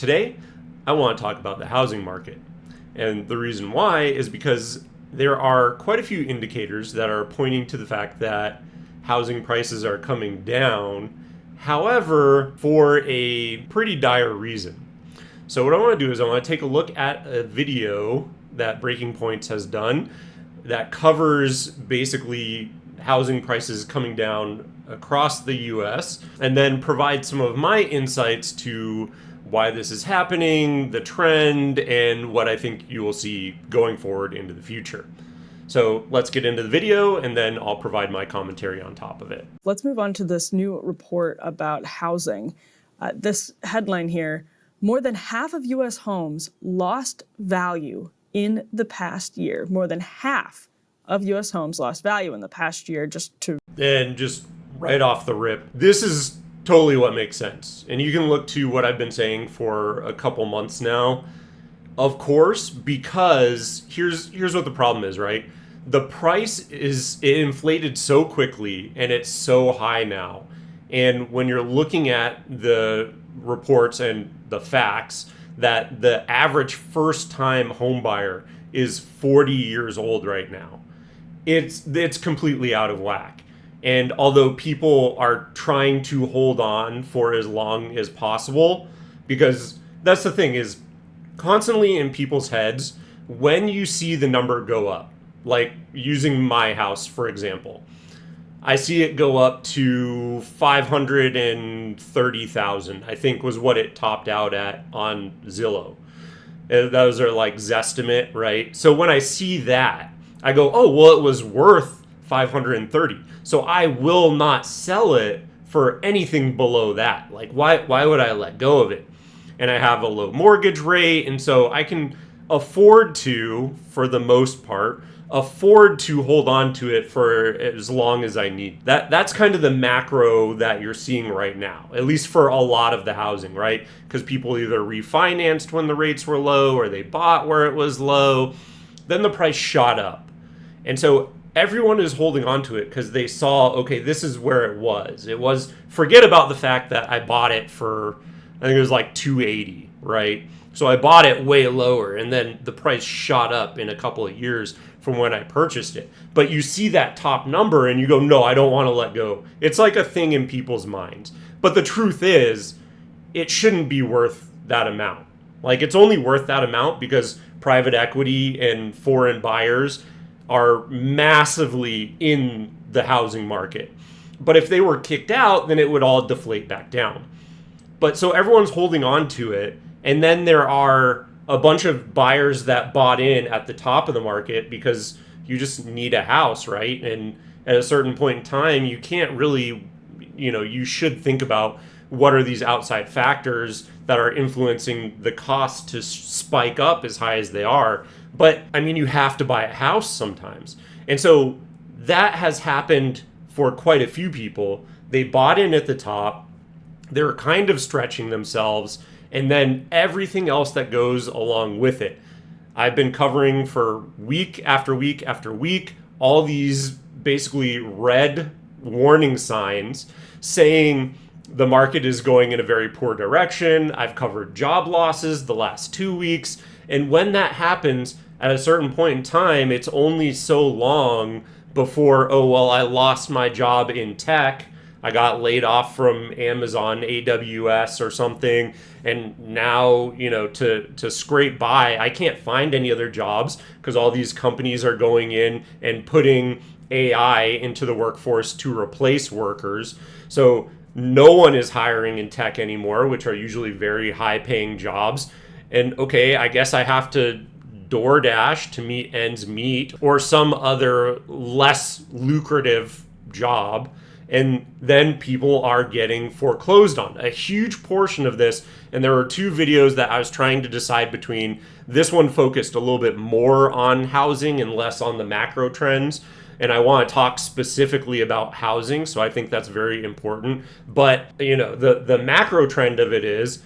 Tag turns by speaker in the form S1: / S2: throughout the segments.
S1: Today, I want to talk about the housing market. And the reason why is because there are quite a few indicators that are pointing to the fact that housing prices are coming down, however, for a pretty dire reason. So what I want to do is I want to take a look at a video that Breaking Points has done that covers basically housing prices coming down across the US, and then provide some of my insights to why this is happening, the trend, and what I think you will see going forward into the future. So let's get into the video, and then I'll provide my commentary on top of it.
S2: Let's move on to this new report about housing. This headline here: more than half of U.S. homes lost value in the past year. More than half of U.S. homes lost value in the past year.
S1: And just right off the rip, this is totally what makes sense. And you can look to what I've been saying for a couple months now. Of course, because here's what the problem is, right? The price it inflated so quickly and it's so high now. And when you're looking at the reports and the facts that the average first-time home buyer is 40 years old right now, it's completely out of whack. And although people are trying to hold on for as long as possible, because that's the thing, is constantly in people's heads, when you see the number go up, like using my house, for example, I see it go up to 530,000, I think was what it topped out at on Zillow. Those are like Zestimate, right? So when I see that, I go, oh, well, it was worth 530. So I will not sell it for anything below that. Like, why would I let go of it? And I have a low mortgage rate, and so I can afford to, for the most part, afford to hold on to it for as long as I need. That's kind of the macro that you're seeing right now, at least for a lot of the housing, right? Because people either refinanced when the rates were low or they bought where it was low. Then the price shot up. And so everyone is holding on to it because they saw, okay, this is where it was. Forget about the fact that I bought it for, I think it was like 280, right? So I bought it way lower, and then the price shot up in a couple of years from when I purchased it. But you see that top number and you go, no, I don't want to let go. It's like a thing in people's minds. But the truth is, it shouldn't be worth that amount. Like, it's only worth that amount because private equity and foreign buyers are massively in the housing market. But if they were kicked out, then it would all deflate back down. But so everyone's holding on to it. And then there are a bunch of buyers that bought in at the top of the market because you just need a house, right? And at a certain point in time, you can't really, you should think about what are these outside factors that are influencing the cost to spike up as high as they are. But I mean, you have to buy a house sometimes. And so that has happened for quite a few people. They bought in at the top. They're kind of stretching themselves, and then everything else that goes along with it. I've been covering for week after week after week all these basically red warning signs saying the market is going in a very poor direction. I've covered job losses the last 2 weeks. And when that happens, at a certain point in time, it's only so long before, oh, well, I lost my job in tech. I got laid off from Amazon, AWS or something. And now, to scrape by, I can't find any other jobs because all these companies are going in and putting AI into the workforce to replace workers. So no one is hiring in tech anymore, which are usually very high paying jobs. And okay, I guess I have to DoorDash to meet ends meet or some other less lucrative job. And then people are getting foreclosed on. A huge portion of this, and there were two videos that I was trying to decide between. This one focused a little bit more on housing and less on the macro trends. And I want to talk specifically about housing, so I think that's very important. But, the macro trend of it is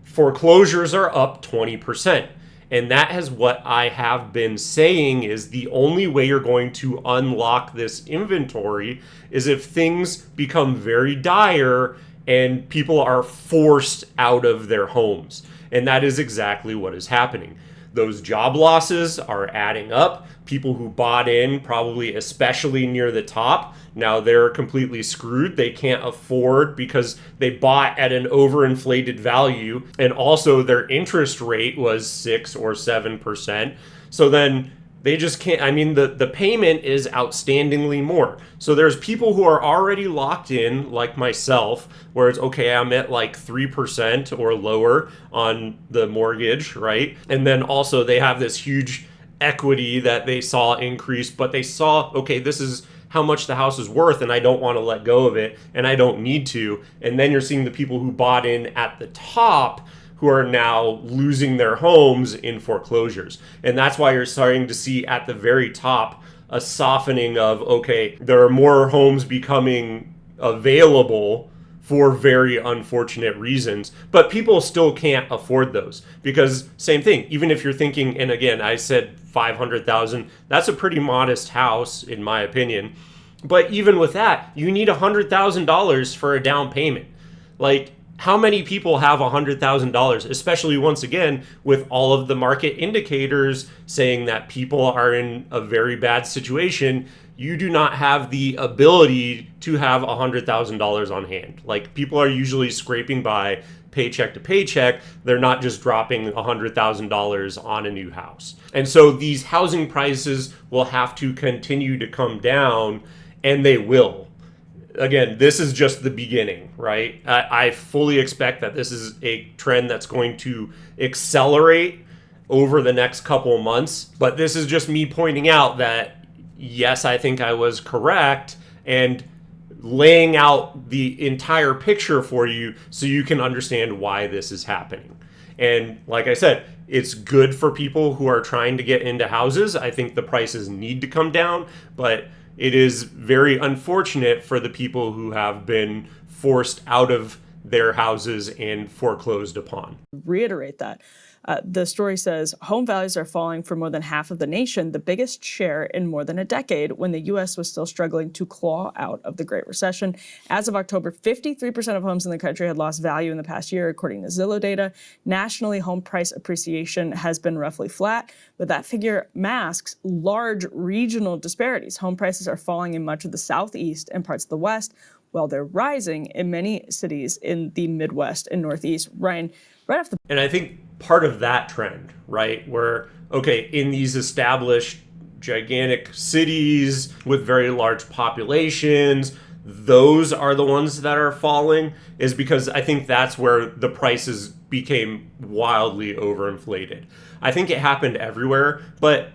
S1: foreclosures are up 20%. And that is what I have been saying is the only way you're going to unlock this inventory is if things become very dire and people are forced out of their homes. And that is exactly what is happening. Those job losses are adding up. People who bought in, probably especially near the top, now they're completely screwed. They can't afford because they bought at an overinflated value. And also their interest rate was 6 or 7%. So then they just can't. I mean, the payment is outstandingly more. So there's people who are already locked in, like myself, where it's okay, I'm at like 3% or lower on the mortgage, right? And then also they have this huge equity that they saw increase, but they saw, okay, this is how much the house is worth and I don't want to let go of it and I don't need to. And then you're seeing the people who bought in at the top who are now losing their homes in foreclosures. And that's why you're starting to see at the very top a softening of, okay, there are more homes becoming available for very unfortunate reasons, but people still can't afford those because same thing, even if you're thinking, and again, I said 500,000, that's a pretty modest house in my opinion. But even with that, you need $100,000 for a down payment. Like, how many people have $100,000, especially once again, with all of the market indicators saying that people are in a very bad situation? You do not have the ability to have $100,000 on hand. Like, people are usually scraping by paycheck to paycheck. They're not just dropping $100,000 on a new house. And so these housing prices will have to continue to come down, and they will. Again, this is just the beginning, right? I fully expect that this is a trend that's going to accelerate over the next couple of months. But this is just me pointing out that, yes, I think I was correct, and laying out the entire picture for you so you can understand why this is happening. And like I said, it's good for people who are trying to get into houses. I think the prices need to come down, but it is very unfortunate for the people who have been forced out of their houses and foreclosed upon.
S2: Reiterate that. The story says home values are falling for more than half of the nation, the biggest share in more than a decade, when the U.S. was still struggling to claw out of the Great Recession. As of October, 53% of homes in the country had lost value in the past year, according to Zillow data. Nationally, home price appreciation has been roughly flat, but that figure masks large regional disparities. Home prices are falling in much of the Southeast and parts of the West, while they're rising in many cities in the Midwest and Northeast. Ryan, right off the...
S1: And I think part of that trend, right, where, okay, in these established gigantic cities with very large populations, those are the ones that are falling, is because I think that's where the prices became wildly overinflated. I think it happened everywhere, but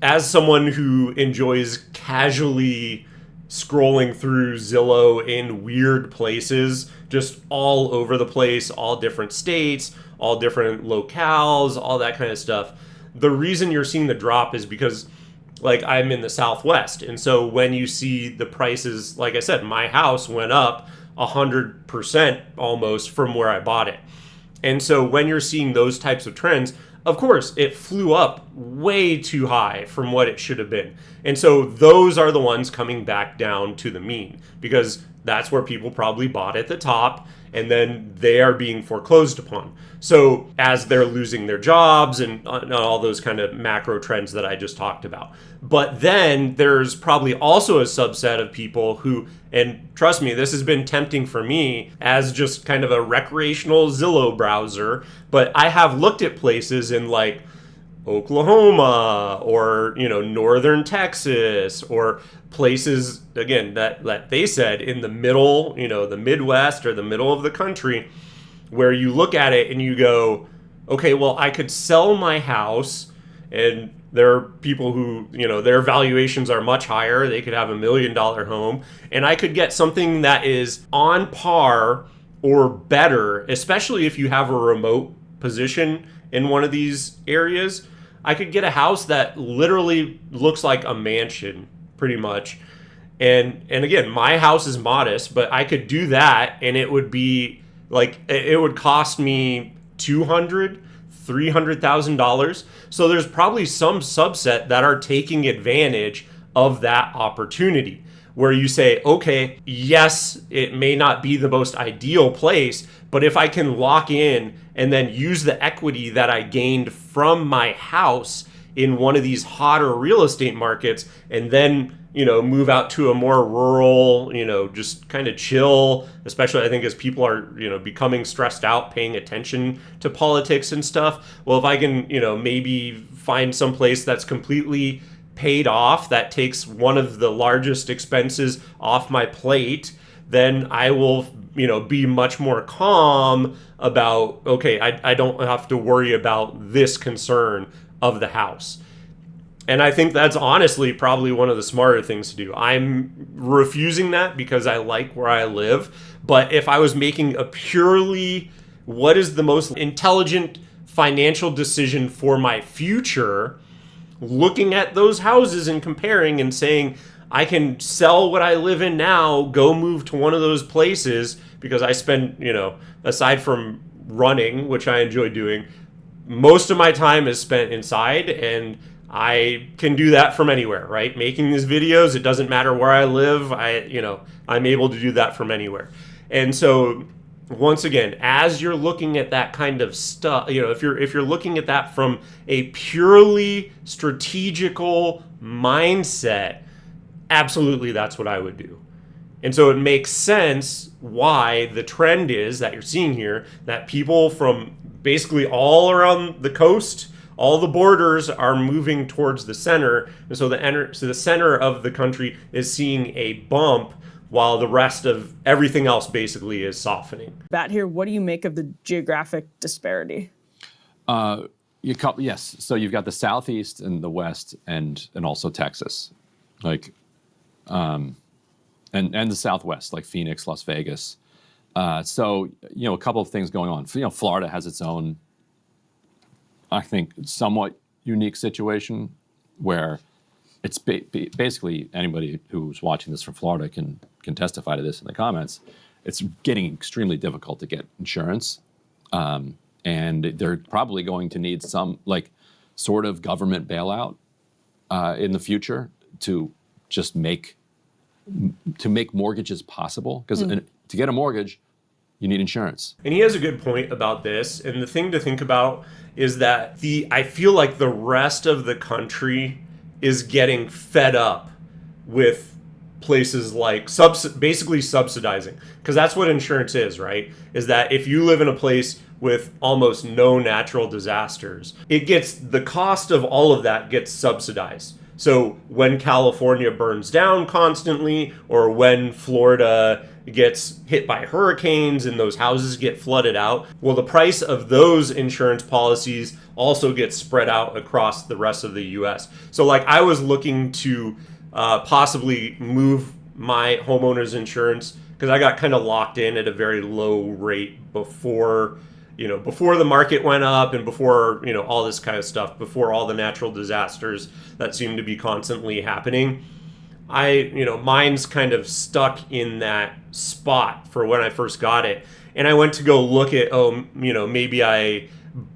S1: as someone who enjoys casually scrolling through Zillow in weird places, just all over the place, all different states, all different locales, all that kind of stuff. The reason you're seeing the drop is because, like, I'm in the Southwest. And so when you see the prices, like I said, my house went up 100% almost from where I bought it. And so when you're seeing those types of trends, of course, it flew up way too high from what it should have been. And so those are the ones coming back down to the mean, because that's where people probably bought at the top, and then they are being foreclosed upon. So as they're losing their jobs and all those kind of macro trends that I just talked about. But then there's probably also a subset of people who, and trust me, this has been tempting for me as just kind of a recreational Zillow browser, but I have looked at places in like Oklahoma or, northern Texas, or places, again, that they said in the middle, the Midwest or the middle of the country, where you look at it and you go, okay, well, I could sell my house, and there are people who, their valuations are much higher. They could have $1 million home, and I could get something that is on par or better, especially if you have a remote position in one of these areas. I could get a house that literally looks like a mansion, pretty much. And again, my house is modest, but I could do that, and it would be like, it would cost me $300,000. So there's probably some subset that are taking advantage of that opportunity. where you say, okay, yes, it may not be the most ideal place, but if I can lock in and then use the equity that I gained from my house in one of these hotter real estate markets, and then move out to a more rural, just kind of chill, especially I think as people are, becoming stressed out, paying attention to politics and stuff. Well, if I can, maybe find some place that's completely paid off, that takes one of the largest expenses off my plate, then I will, be much more calm about, okay, I don't have to worry about this concern of the house. And I think that's honestly probably one of the smarter things to do. I'm refusing that because I like where I live. But if I was making a purely what is the most intelligent financial decision for my future, looking at those houses and comparing and saying, I can sell what I live in now, go move to one of those places because I spend, aside from running, which I enjoy doing, most of my time is spent inside, and I can do that from anywhere, right? Making these videos, it doesn't matter where I live. I'm able to do that from anywhere. And so once again, as you're looking at that kind of stuff, if you're looking at that from a purely strategical mindset, absolutely that's what I would do. And so it makes sense why the trend is that you're seeing here, that people from basically all around the coast, all the borders are moving towards the center. And so the center of the country is seeing a bump while the rest of everything else basically is softening.
S2: Matt here, what do you make of the geographic disparity?
S3: Yes. So you've got the Southeast and the West and also Texas, and the Southwest, like Phoenix, Las Vegas. So a couple of things going on. Florida has its own, I think, somewhat unique situation where it's basically anybody who's watching this from Florida can testify to this in the comments. It's getting extremely difficult to get insurance, and they're probably going to need some sort of government bailout in the future to just make mortgages possible. Because to get a mortgage, you need insurance.
S1: And he has a good point about this. And the thing to think about is that I feel like the rest of the country is getting fed up with places like basically subsidizing. Because that's what insurance is, right? Is that if you live in a place with almost no natural disasters, the cost of all of that gets subsidized. So when California burns down constantly, or when Florida gets hit by hurricanes and those houses get flooded out, well, the price of those insurance policies also gets spread out across the rest of the US. So I was looking to possibly move my homeowner's insurance because I got kind of locked in at a very low rate before the market went up and before, all this kind of stuff, before all the natural disasters that seem to be constantly happening. Mine's kind of stuck in that spot for when I first got it. And I went to go look at, maybe I,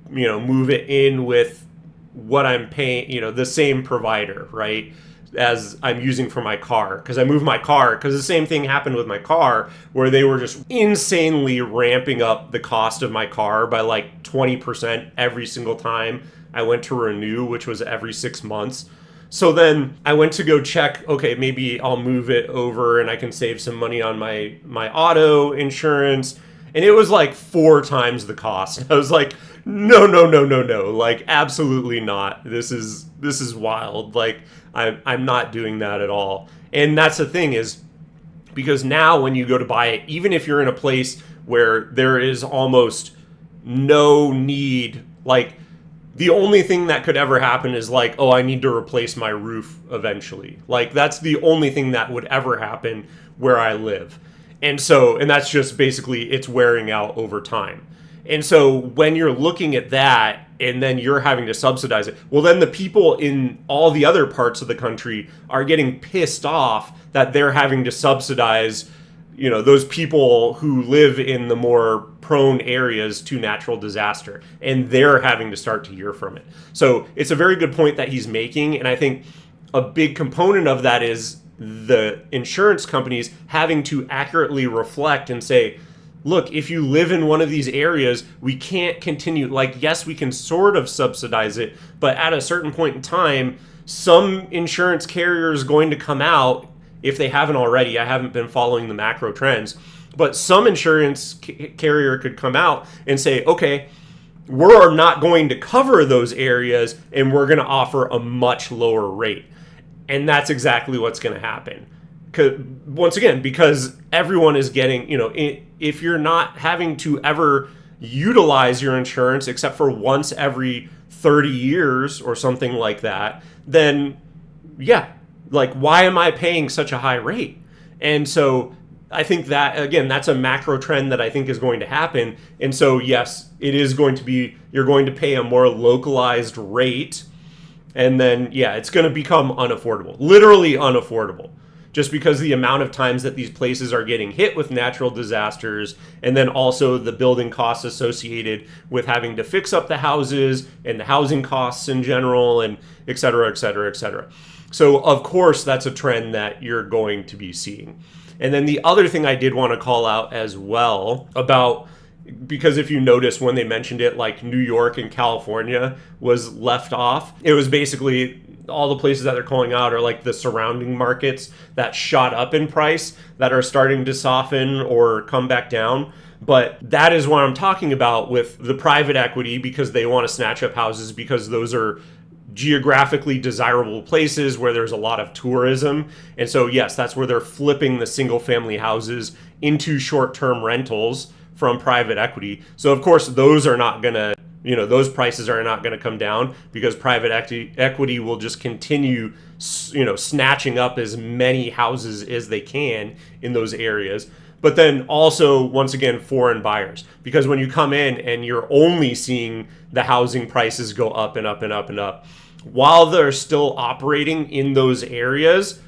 S1: move it in with what I'm paying, the same provider, right, as I'm using for my car. Because I moved my car, because the same thing happened with my car, where they were just insanely ramping up the cost of my car by 20% every single time I went to renew, which was every 6 months. So then I went to go check, okay, maybe I'll move it over and I can save some money on my auto insurance. And it was 4 times the cost. I was like, no, absolutely not. This is wild. I'm not doing that at all. And that's the thing, is because now when you go to buy it, even if you're in a place where there is almost no need, the only thing that could ever happen is I need to replace my roof eventually. That's the only thing that would ever happen where I live. And that's just basically it's wearing out over time. And so when you're looking at that and then you're having to subsidize it, well, then the people in all the other parts of the country are getting pissed off that they're having to subsidize, those people who live in the more prone areas to natural disaster, and they're having to start to hear from it. So it's a very good point that he's making. And I think a big component of that is the insurance companies having to accurately reflect and say, look, if you live in one of these areas, we can't continue. Like, yes, we can sort of subsidize it, but at a certain point in time, some insurance carrier is going to come out, if they haven't already. I haven't been following the macro trends, but some insurance carrier could come out and say, okay, we're not going to cover those areas and we're going to offer a much lower rate. And that's exactly what's going to happen. Once again, because everyone is getting, if you're not having to ever utilize your insurance except for once every 30 years or something like that, then yeah, like, why am I paying such a high rate? And so I think that, again, that's a macro trend that I think is going to happen. And so, yes, it is going to be, you're going to pay a more localized rate. And then, yeah, it's going to become unaffordable, literally unaffordable, just because the amount of times that these places are getting hit with natural disasters, and then also the building costs associated with having to fix up the houses and the housing costs in general, and et cetera, et cetera, et cetera. So, of course, that's a trend that you're going to be seeing. And then the other thing I did want to call out as well about, because if you notice when they mentioned it, like New York and California was left off, it was basically all the places that they're calling out are like the surrounding markets that shot up in price that are starting to soften or come back down. But that is what I'm talking about with the private equity, because they want to snatch up houses because those are geographically desirable places where there's a lot of tourism. And so, yes, that's where they're flipping the single family houses into short-term rentals from private equity. So, of course, those are not going to, those prices are not going to come down because private equity will just continue, snatching up as many houses as they can in those areas. But then also, once again, foreign buyers, because when you come in and you're only seeing the housing prices go up and up and up and up, while they're still operating in those areas,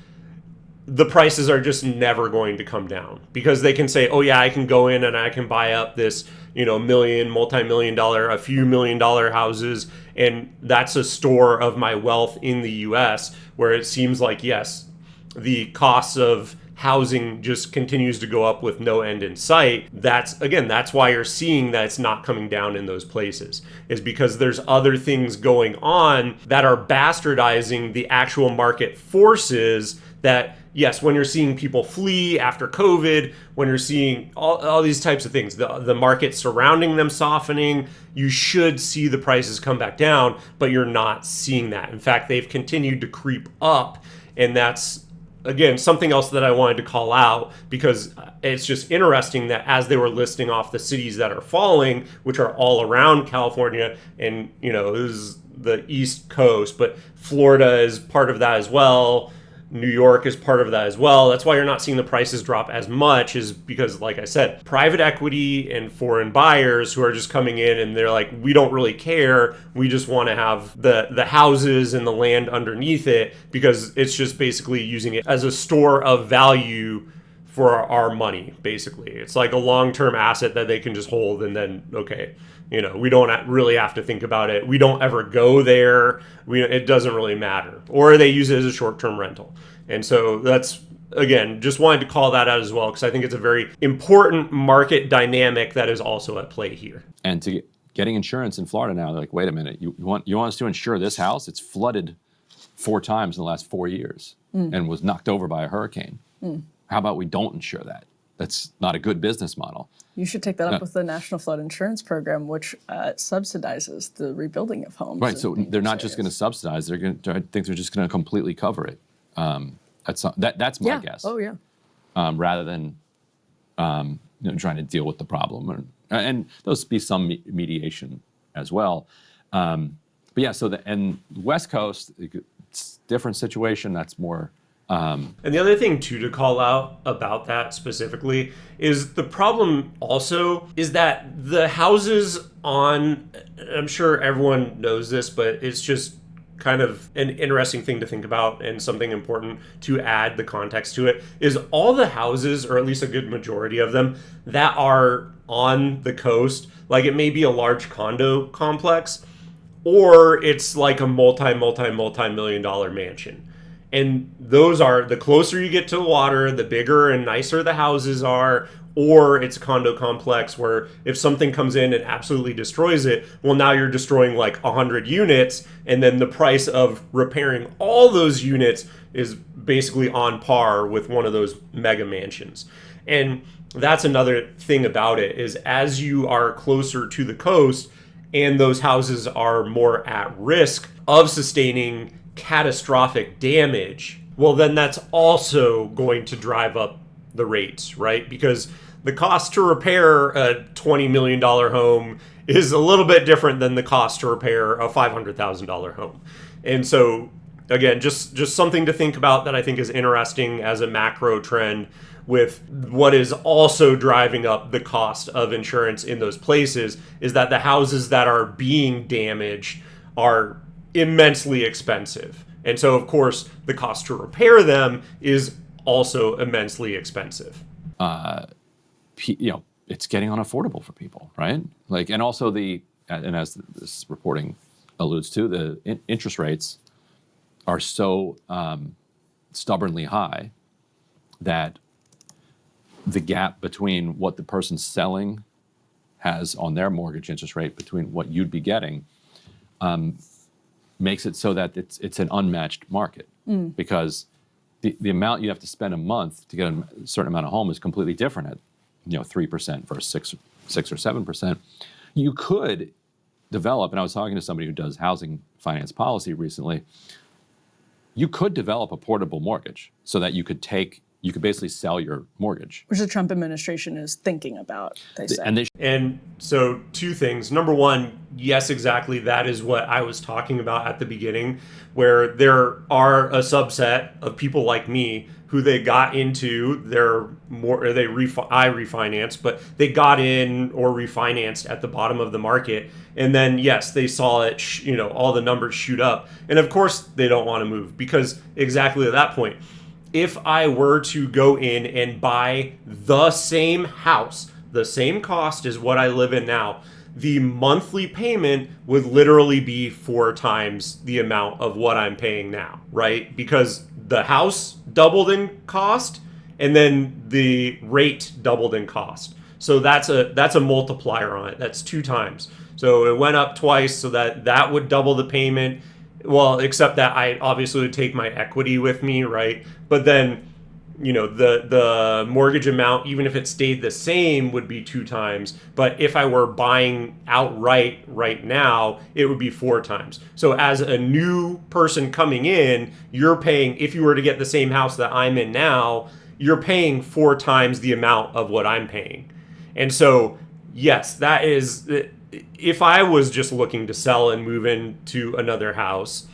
S1: the prices are just never going to come down, because they can say, oh yeah, I can go in and I can buy up this, multi-million dollar, a few $1 million houses, and that's a store of my wealth in the US, where it seems like, yes, the costs of housing just continues to go up with no end in sight. That's why you're seeing that it's not coming down in those places, is because there's other things going on that are bastardizing the actual market forces that, yes, when you're seeing people flee after COVID, when you're seeing all these types of things, the market surrounding them softening, you should see the prices come back down, but you're not seeing that. In fact, they've continued to creep up, and that's, again, something else that I wanted to call out, because it's just interesting that as they were listing off the cities that are falling, which are all around California, and, this is the East Coast, but Florida is part of that as well. New York is part of that as well. That's why you're not seeing the prices drop as much, is because, like I said, private equity and foreign buyers who are just coming in and they're like, we don't really care. We just want to have the houses and the land underneath it, because it's just basically using it as a store of value for our money, basically. It's like a long-term asset that they can just hold, and then, okay, we don't really have to think about it. We don't ever go there. It doesn't really matter. Or they use it as a short-term rental. And so that's, again, just wanted to call that out as well, because I think it's a very important market dynamic that is also at play here.
S3: And to getting insurance in Florida now, they're like, wait a minute, you want us to insure this house? It's flooded 4 times in the last 4 years and was knocked over by a hurricane. How about we don't insure that? That's not a good business model.
S2: You should take that up with the National Flood Insurance Program, which subsidizes the rebuilding of homes.
S3: Right, so they're not just going to subsidize. I think they're just going to completely cover it. That's my guess.
S2: Oh, yeah.
S3: Rather than trying to deal with the problem. And there'll be some mediation as well. But yeah, so the West Coast, it's a different situation. That's more...
S1: And the other thing, too, to call out about that specifically is the problem also is that the houses on, I'm sure everyone knows this, but it's just kind of an interesting thing to think about, and something important to add the context to it, is all the houses, or at least a good majority of them, that are on the coast, like it may be a large condo complex, or it's like a multi-million dollar mansion. And those are, the closer you get to the water, the bigger and nicer the houses are, or it's a condo complex where if something comes in and absolutely destroys it, well, now you're destroying like 100 units, and then the price of repairing all those units is basically on par with one of those mega mansions. And that's another thing about it, is as you are closer to the coast and those houses are more at risk of sustaining catastrophic damage, well, then that's also going to drive up the rates, right? Because the cost to repair a $20 million home is a little bit different than the cost to repair a $500,000 home. And so, again, just something to think about that I think is interesting as a macro trend with what is also driving up the cost of insurance in those places, is that the houses that are being damaged are immensely expensive. And so, of course, the cost to repair them is also immensely expensive.
S3: It's getting unaffordable for people, right? Like, and also and as this reporting alludes to, the interest rates are so stubbornly high that the gap between what the person selling has on their mortgage interest rate between what you'd be getting makes it so that it's an unmatched market, because the amount you have to spend a month to get a certain amount of home is completely different at 3% versus 6 or 7%. You could develop, and I was talking to somebody who does housing finance policy recently, you could develop a portable mortgage so that you could basically sell your mortgage.
S2: Which the Trump administration is thinking about, they say.
S1: And so two things. Number one, yes, exactly. That is what I was talking about at the beginning, where there are a subset of people like me who they got into I refinanced, but they got in or refinanced at the bottom of the market. And then, yes, they saw it, all the numbers shoot up. And of course they don't want to move, because exactly at that point, if I were to go in and buy the same house, the same cost as what I live in now, the monthly payment would literally be 4 times the amount of what I'm paying now, right? Because the house doubled in cost, and then the rate doubled in cost. So that's a multiplier on it. That's 2 times. So it went up twice, so that would double the payment. Well, except that I obviously would take my equity with me, right? But then, the mortgage amount, even if it stayed the same, would be 2 times. But if I were buying outright right now, it would be 4 times. So as a new person coming in, you're paying, if you were to get the same house that I'm in now, you're paying 4 times the amount of what I'm paying. And so, yes, that is, if I was just looking to sell and move into another house,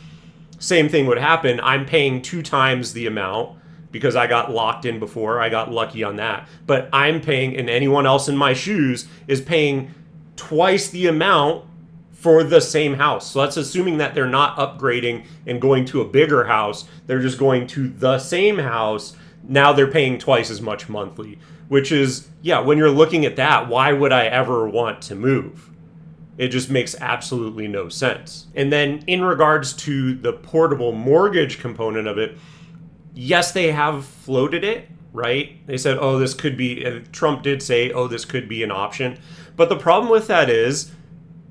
S1: same thing would happen. I'm paying 2 times the amount because I got locked in before. I got lucky on that. But I'm paying, and anyone else in my shoes is paying twice the amount for the same house. So that's assuming that they're not upgrading and going to a bigger house. They're just going to the same house. Now they're paying twice as much monthly, which is, when you're looking at that, why would I ever want to move? It just makes absolutely no sense. And then in regards to the portable mortgage component of it, yes, they have floated it, right? They said, this could be, Trump did say, this could be an option. But the problem with that is,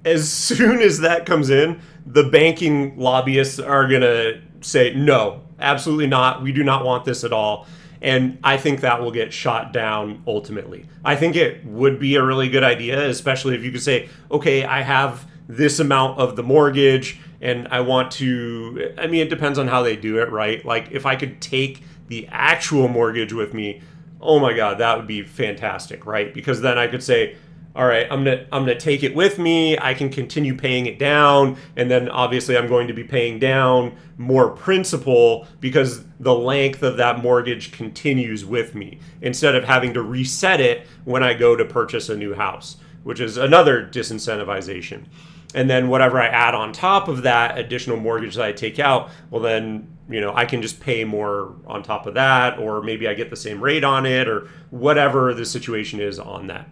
S1: as soon as that comes in, the banking lobbyists are going to say, no, absolutely not. We do not want this at all. And I think that will get shot down ultimately. I think it would be a really good idea, especially if you could say, okay, I have this amount of the mortgage and I want to, it depends on how they do it, right? Like if I could take the actual mortgage with me, oh my God, that would be fantastic, right? Because then I could say, all right, I'm gonna take it with me. I can continue paying it down, and then obviously I'm going to be paying down more principal because the length of that mortgage continues with me instead of having to reset it when I go to purchase a new house, which is another disincentivization. And then whatever I add on top of that additional mortgage that I take out, well then, I can just pay more on top of that, or maybe I get the same rate on it, or whatever the situation is on that.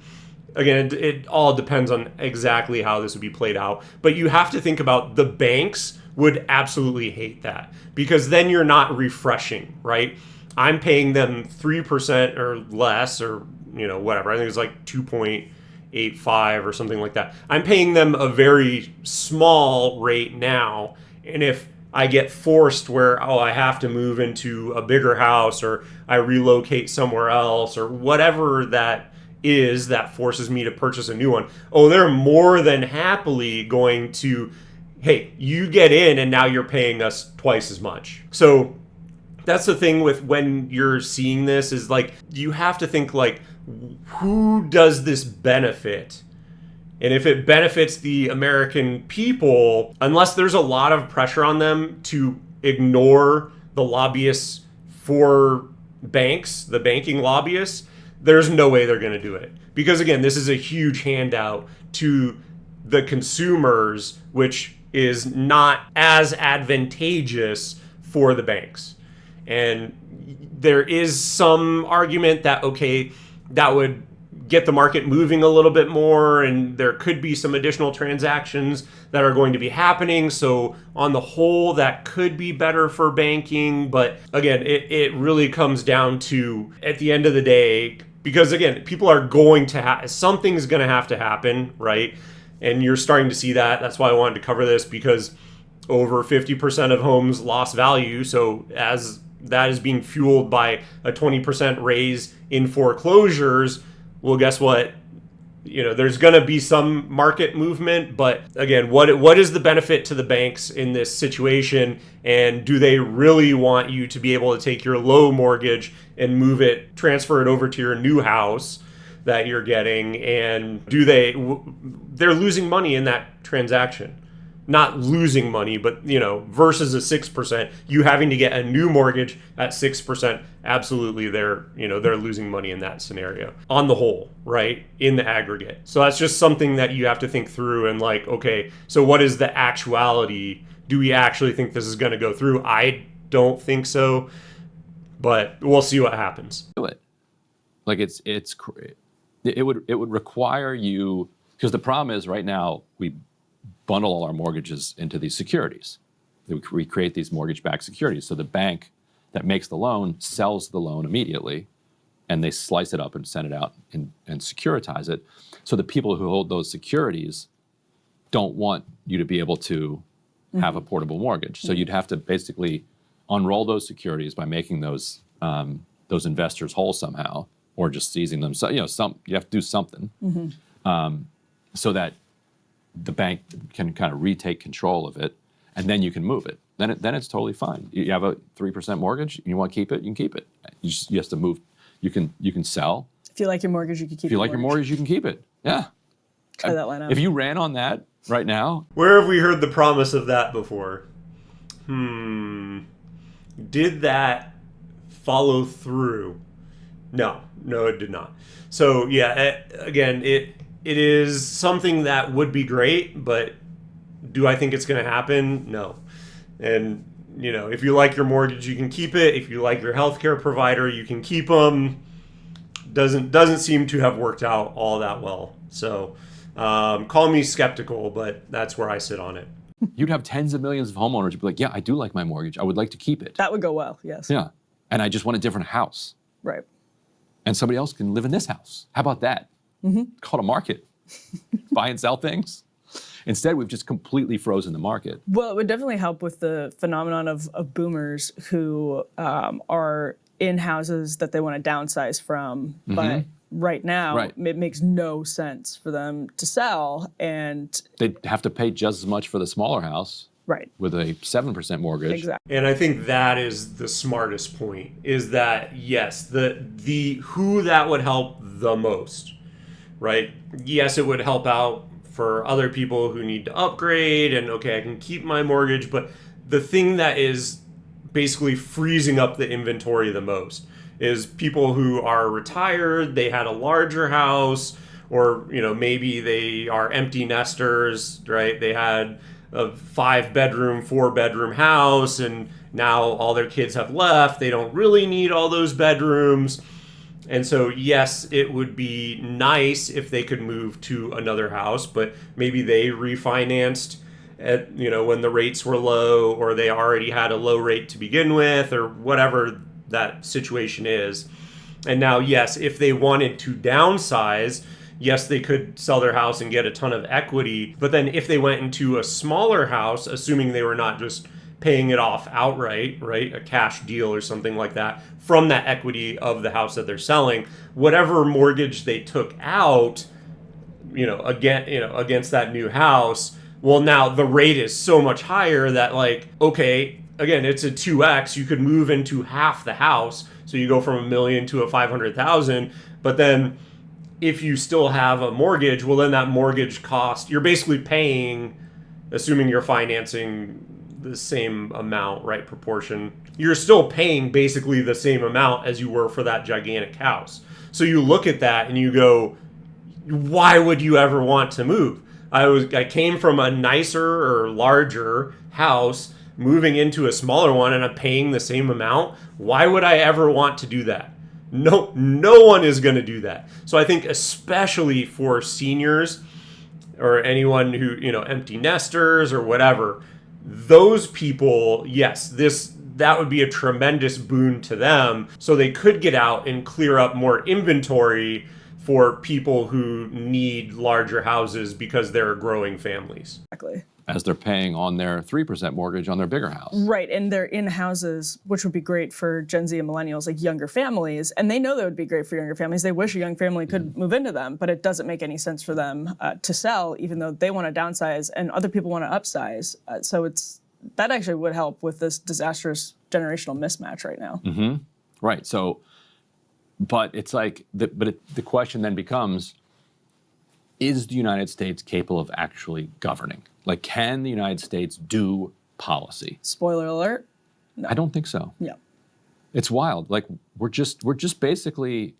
S1: Again, it all depends on exactly how this would be played out. But you have to think about the banks would absolutely hate that, because then you're not refreshing, right? I'm paying them 3% or less, or whatever. I think it's like 2.85 or something like that. I'm paying them a very small rate now, and if I get forced where, I have to move into a bigger house, or I relocate somewhere else, or whatever that is that forces me to purchase a new one, they're more than happily going to, hey, you get in and now you're paying us twice as much. So that's the thing with when you're seeing this, is like, you have to think like, who does this benefit? And if it benefits the American people, unless there's a lot of pressure on them to ignore the lobbyists for banks, the banking lobbyists, there's no way they're going to do it. Because again, this is a huge handout to the consumers, which is not as advantageous for the banks. And there is some argument that, okay, that would get the market moving a little bit more, and there could be some additional transactions that are going to be happening. So on the whole, that could be better for banking. But again, it really comes down to, at the end of the day, because again, people are going to something's going to have to happen, right? And you're starting to see that. That's why I wanted to cover this, because over 50% of homes lost value. So as that is being fueled by a 20% raise in foreclosures, well, guess what? There's going to be some market movement, but again, what is the benefit to the banks in this situation? And do they really want you to be able to take your low mortgage and transfer it over to your new house that you're getting? And they're losing money in that transaction. Not losing money, but versus a 6%, you having to get a new mortgage at 6%, absolutely they're losing money in that scenario on the whole, right? In the aggregate. So that's just something that you have to think through, and like, okay, so what is the actuality? Do we actually think this is going to go through? I don't think so, but we'll see what happens.
S3: Like it would require you, because the problem is right now we bundle all our mortgages into these securities. We create these mortgage-backed securities. So the bank that makes the loan sells the loan immediately, and they slice it up and send it out and securitize it. So the people who hold those securities don't want you to be able to have a portable mortgage. So you'd have to basically unroll those securities by making those investors whole somehow, or just seizing them. So you have to do something so that the bank can kind of retake control of it, and then you can move it. Then it's totally fine. You have a 3% mortgage, and you want to keep it, you can keep it. You have to move. You can sell.
S2: If you like your mortgage, you can keep it.
S3: If you like your mortgage, you can keep it. Yeah.
S2: Try that line out.
S3: If you ran on that right now.
S1: Where have we heard the promise of that before? Did that follow through? No, it did not. So yeah, again, it is something that would be great, but do I think it's going to happen? No. And if you like your mortgage, you can keep it. If you like your healthcare provider, you can keep them. Doesn't seem to have worked out all that well. So call me skeptical, but that's where I sit on it.
S3: You'd have tens of millions of homeowners who'd be like, yeah, I do like my mortgage. I would like to keep it.
S2: That would go well, yes.
S3: Yeah. And I just want a different house.
S2: Right.
S3: And somebody else can live in this house. How about that? Called a market. Buy and sell things. Instead, we've just completely frozen the market.
S2: Well, it would definitely help with the phenomenon of boomers who are in houses that they want to downsize from, but right now it makes no sense for them to sell, and
S3: they'd have to pay just as much for the smaller house.
S2: Right.
S3: With a 7% mortgage.
S2: Exactly.
S1: And I think that is the smartest point, is that yes, the who that would help the most, right? Yes, it would help out for other people who need to upgrade, and okay, I can keep my mortgage, but the thing that is basically freezing up the inventory the most is people who are retired, they had a larger house, or maybe they are empty nesters, right? They had a 5-bedroom, 4-bedroom house, and now all their kids have left. They don't really need all those bedrooms. And so, yes, it would be nice if they could move to another house, but maybe they refinanced when the rates were low, or they already had a low rate to begin with, or whatever that situation is. And now, yes, if they wanted to downsize, yes, they could sell their house and get a ton of equity. But then if they went into a smaller house, assuming they were not just paying it off outright, right, a cash deal or something like that, from that equity of the house that they're selling, whatever mortgage they took out, against that new house, well, now the rate is so much higher that, like, okay, again, it's a 2x. You could move into half the house, so you go from $1 million to a 500,000. But then, if you still have a mortgage, well, then that mortgage cost, you're basically paying, assuming you're financing the same amount, right, proportion, you're still paying basically the same amount as you were for that gigantic house. So you look at that and you go, why would you ever want to move? I came from a nicer or larger house, moving into a smaller one, and I'm paying the same amount. Why would I ever want to do that? No one is going to do that. So I think especially for seniors or anyone who, empty nesters or whatever, those people, yes, that would be a tremendous boon to them. So they could get out and clear up more inventory for people who need larger houses because they're growing families.
S2: Exactly.
S3: As they're paying on their 3% mortgage on their bigger house.
S2: Right, and they're in houses, which would be great for Gen Z and millennials, like younger families, and they know that would be great for younger families. They wish a young family could move into them, but it doesn't make any sense for them to sell, even though they want to downsize and other people want to upsize. So that actually would help with this disastrous generational mismatch right now.
S3: Mm-hmm. Right, so, but it's like, the question then becomes, is the United States capable of actually governing? Like, can the United States do policy?
S2: Spoiler alert. No.
S3: I don't think so.
S2: Yeah.
S3: It's wild. Like, we're just basically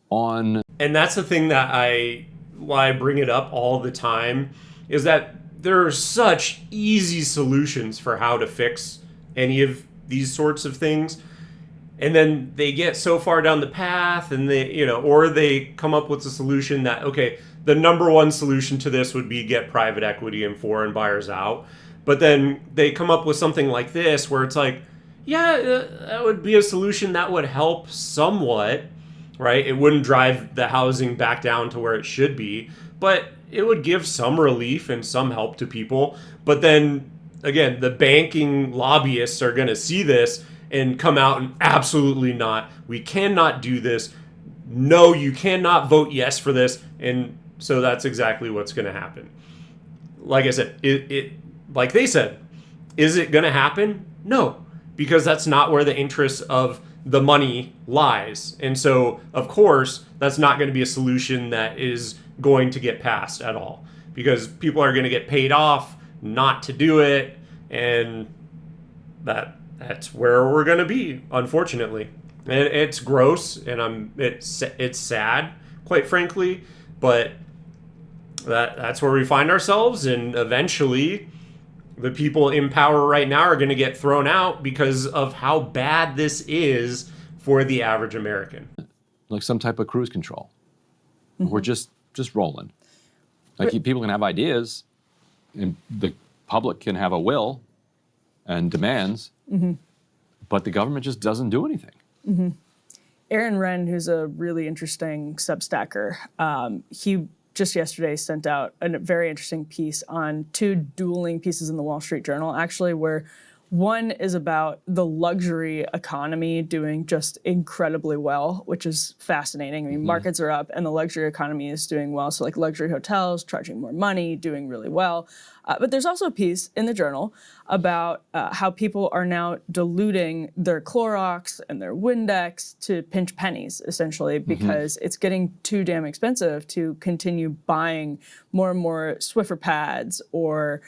S3: on.
S1: And that's the thing why I bring it up all the time, is that there are such easy solutions for how to fix any of these sorts of things. And then they get so far down the path and or they come up with a solution that, okay, the number one solution to this would be get private equity and foreign buyers out. But then they come up with something like this where it's like, yeah, that would be a solution that would help somewhat, right? It wouldn't drive the housing back down to where it should be, but it would give some relief and some help to people. But then, again, the banking lobbyists are going to see this and come out and absolutely not. We cannot do this. No, you cannot vote yes for this. And so that's exactly what's going to happen. Like I said, like they said, is it going to happen? No, because that's not where the interest of the money lies. And so, of course, that's not going to be a solution that is going to get passed at all, because people are going to get paid off not to do it. And that's where we're going to be, unfortunately. And it's gross, and it's sad, quite frankly, but that's where we find ourselves. And eventually the people in power right now are going to get thrown out because of how bad this is for the average American.
S3: Like some type of cruise control. Mm-hmm. We're just rolling. Like, people can have ideas, and the public can have a will and demands, mm-hmm. but the government just doesn't do anything.
S2: Mm-hmm. Aaron Wren, who's a really interesting Substacker, he just yesterday sent out a very interesting piece on two dueling pieces in the Wall Street Journal, actually, where one is about the luxury economy doing just incredibly well, which is fascinating. I mean, markets are up and the luxury economy is doing well. So like luxury hotels, charging more money, doing really well. But there's also a piece in the journal about how people are now diluting their Clorox and their Windex to pinch pennies, essentially, because it's getting too damn expensive to continue buying more and more Swiffer pads or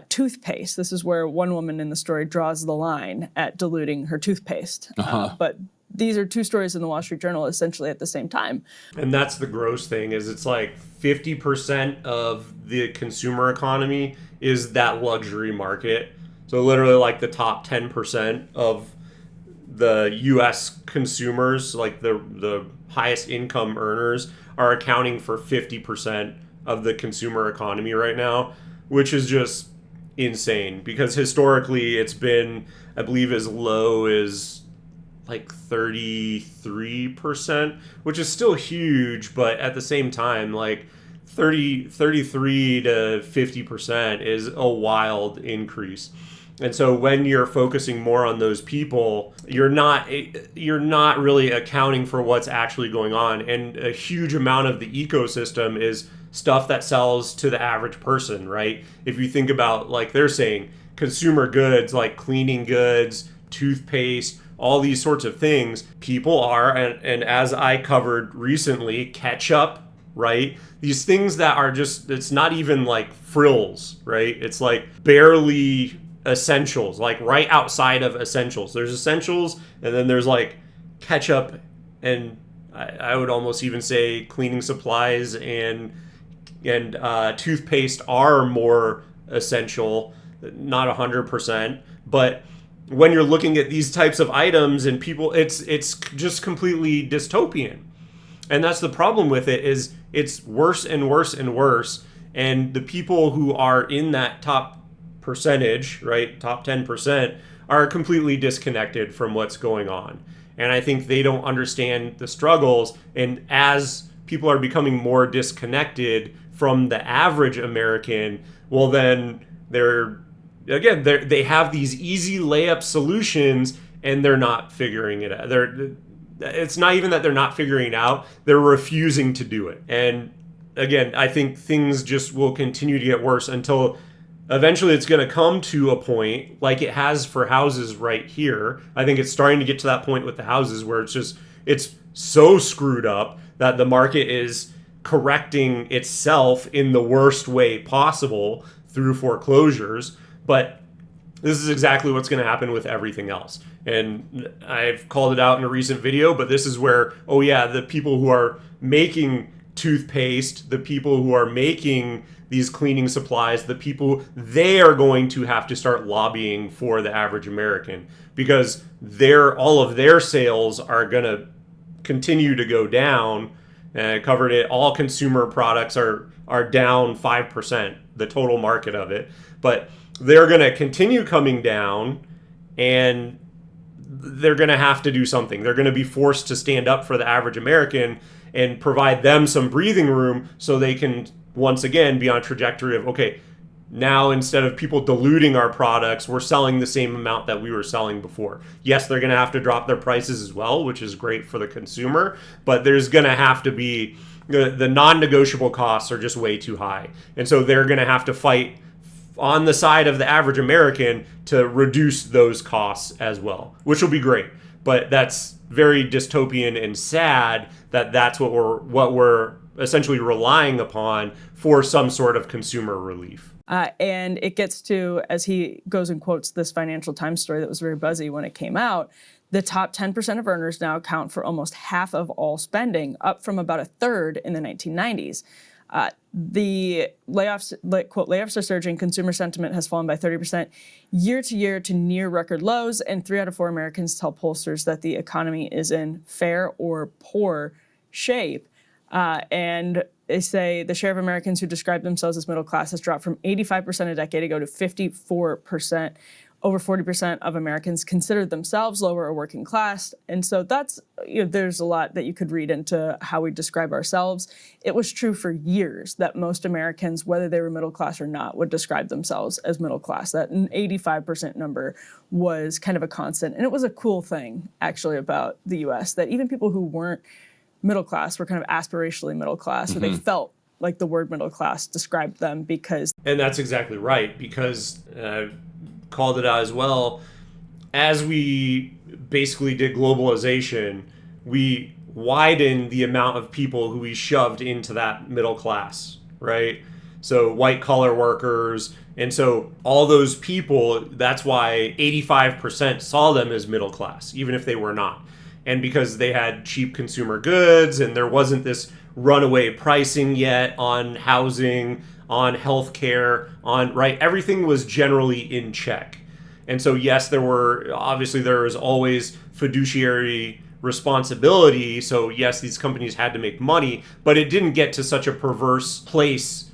S2: toothpaste. This is where one woman in the story draws the line at diluting her toothpaste. But these are two stories in the Wall Street Journal essentially at the same time.
S1: And that's the gross thing, is it's like 50% of the consumer economy is that luxury market. So literally like the top 10% of the U.S. consumers, like the highest income earners, are accounting for 50% of the consumer economy right now, which is just insane, because historically it's been, I believe, as low as like 33%, which is still huge, but at the same time, like 33 to 50% is a wild increase. And so when you're focusing more on those people, you're not really accounting for what's actually going on. And a huge amount of the ecosystem is stuff that sells to the average person, right? If you think about, like they're saying, consumer goods like cleaning goods, toothpaste, all these sorts of things, people are, and as I covered recently, ketchup, right? These things that are just, it's not even like frills, right? It's like barely essentials, like right outside of essentials. There's essentials, and then there's like ketchup, and I would almost even say cleaning supplies and toothpaste are more essential, not 100%, but when you're looking at these types of items and people, it's just completely dystopian. And that's the problem with it, is it's worse and worse and worse. And the people who are in that top percentage, right, top 10%, are completely disconnected from what's going on. And I think they don't understand the struggles. And as people are becoming more disconnected from the average American, well, then they have these easy layup solutions, and they're not figuring it out. It's not even that they're not figuring it out, they're refusing to do it. And again, I think things just will continue to get worse until eventually it's going to come to a point like it has for houses right here. I think it's starting to get to that point with the houses where it's so screwed up that the market is correcting itself in the worst way possible through foreclosures. But this is exactly what's going to happen with everything else. And I've called it out in a recent video, but this is where, oh yeah, the people who are making toothpaste, the people who are making these cleaning supplies, they are going to have to start lobbying for the average American, because all of their sales are going to continue to go down. And I covered it. All consumer products are down 5%, the total market of it. But they're going to continue coming down, and they're going to have to do something. They're going to be forced to stand up for the average American and provide them some breathing room so they can once again be on a trajectory of, okay, now instead of people diluting our products, we're selling the same amount that we were selling before. Yes, they're going to have to drop their prices as well, which is great for the consumer, but there's going to have to be, the non-negotiable costs are just way too high. And so they're going to have to fight on the side of the average American to reduce those costs as well, which will be great. But that's very dystopian and sad that that's what we're essentially relying upon for some sort of consumer relief.
S2: And it gets to, as he goes and quotes this Financial Times story that was very buzzy when it came out, the top 10% of earners now account for almost half of all spending, up from about a third in the 1990s. The layoffs, quote, layoffs are surging, consumer sentiment has fallen by 30% year to year to near record lows, and 3 out of 4 Americans tell pollsters that the economy is in fair or poor shape. And they say the share of Americans who describe themselves as middle class has dropped from 85% a decade ago to 54%. Over 40% of Americans consider themselves lower or working class. And so that's, there's a lot that you could read into how we describe ourselves. It was true for years that most Americans, whether they were middle class or not, would describe themselves as middle class. That an 85% number was kind of a constant. And it was a cool thing, actually, about the US, that even people who weren't middle class were kind of aspirationally middle class, or they felt like the word middle class described them because...
S1: And that's exactly right, because... called it out as well. As we basically did globalization, we widened the amount of people who we shoved into that middle class, right? So white collar workers. And so all those people, that's why 85% saw them as middle class, even if they were not. And because they had cheap consumer goods and there wasn't this runaway pricing yet on housing, on healthcare, everything was generally in check. And so yes, there was always fiduciary responsibility. So yes, these companies had to make money, but it didn't get to such a perverse place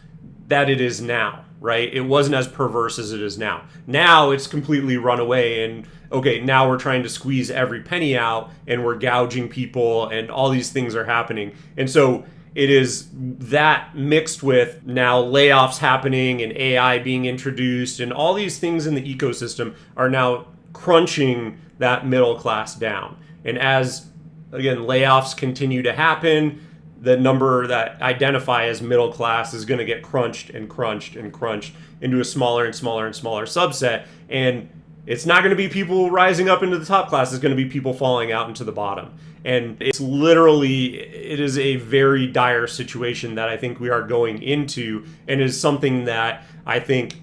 S1: that it is now. right? It wasn't as perverse as it is now. Now it's completely run away, and okay, now we're trying to squeeze every penny out, and we're gouging people, and all these things are happening. And so it is that mixed with now layoffs happening and AI being introduced, and all these things in the ecosystem are now crunching that middle class down. And as, again, layoffs continue to happen, the number that identify as middle class is going to get crunched and crunched and crunched into a smaller and smaller and smaller subset. And it's not going to be people rising up into the top class. It's going to be people falling out into the bottom. And it's literally, it is a very dire situation that I think we are going into, and is something that I think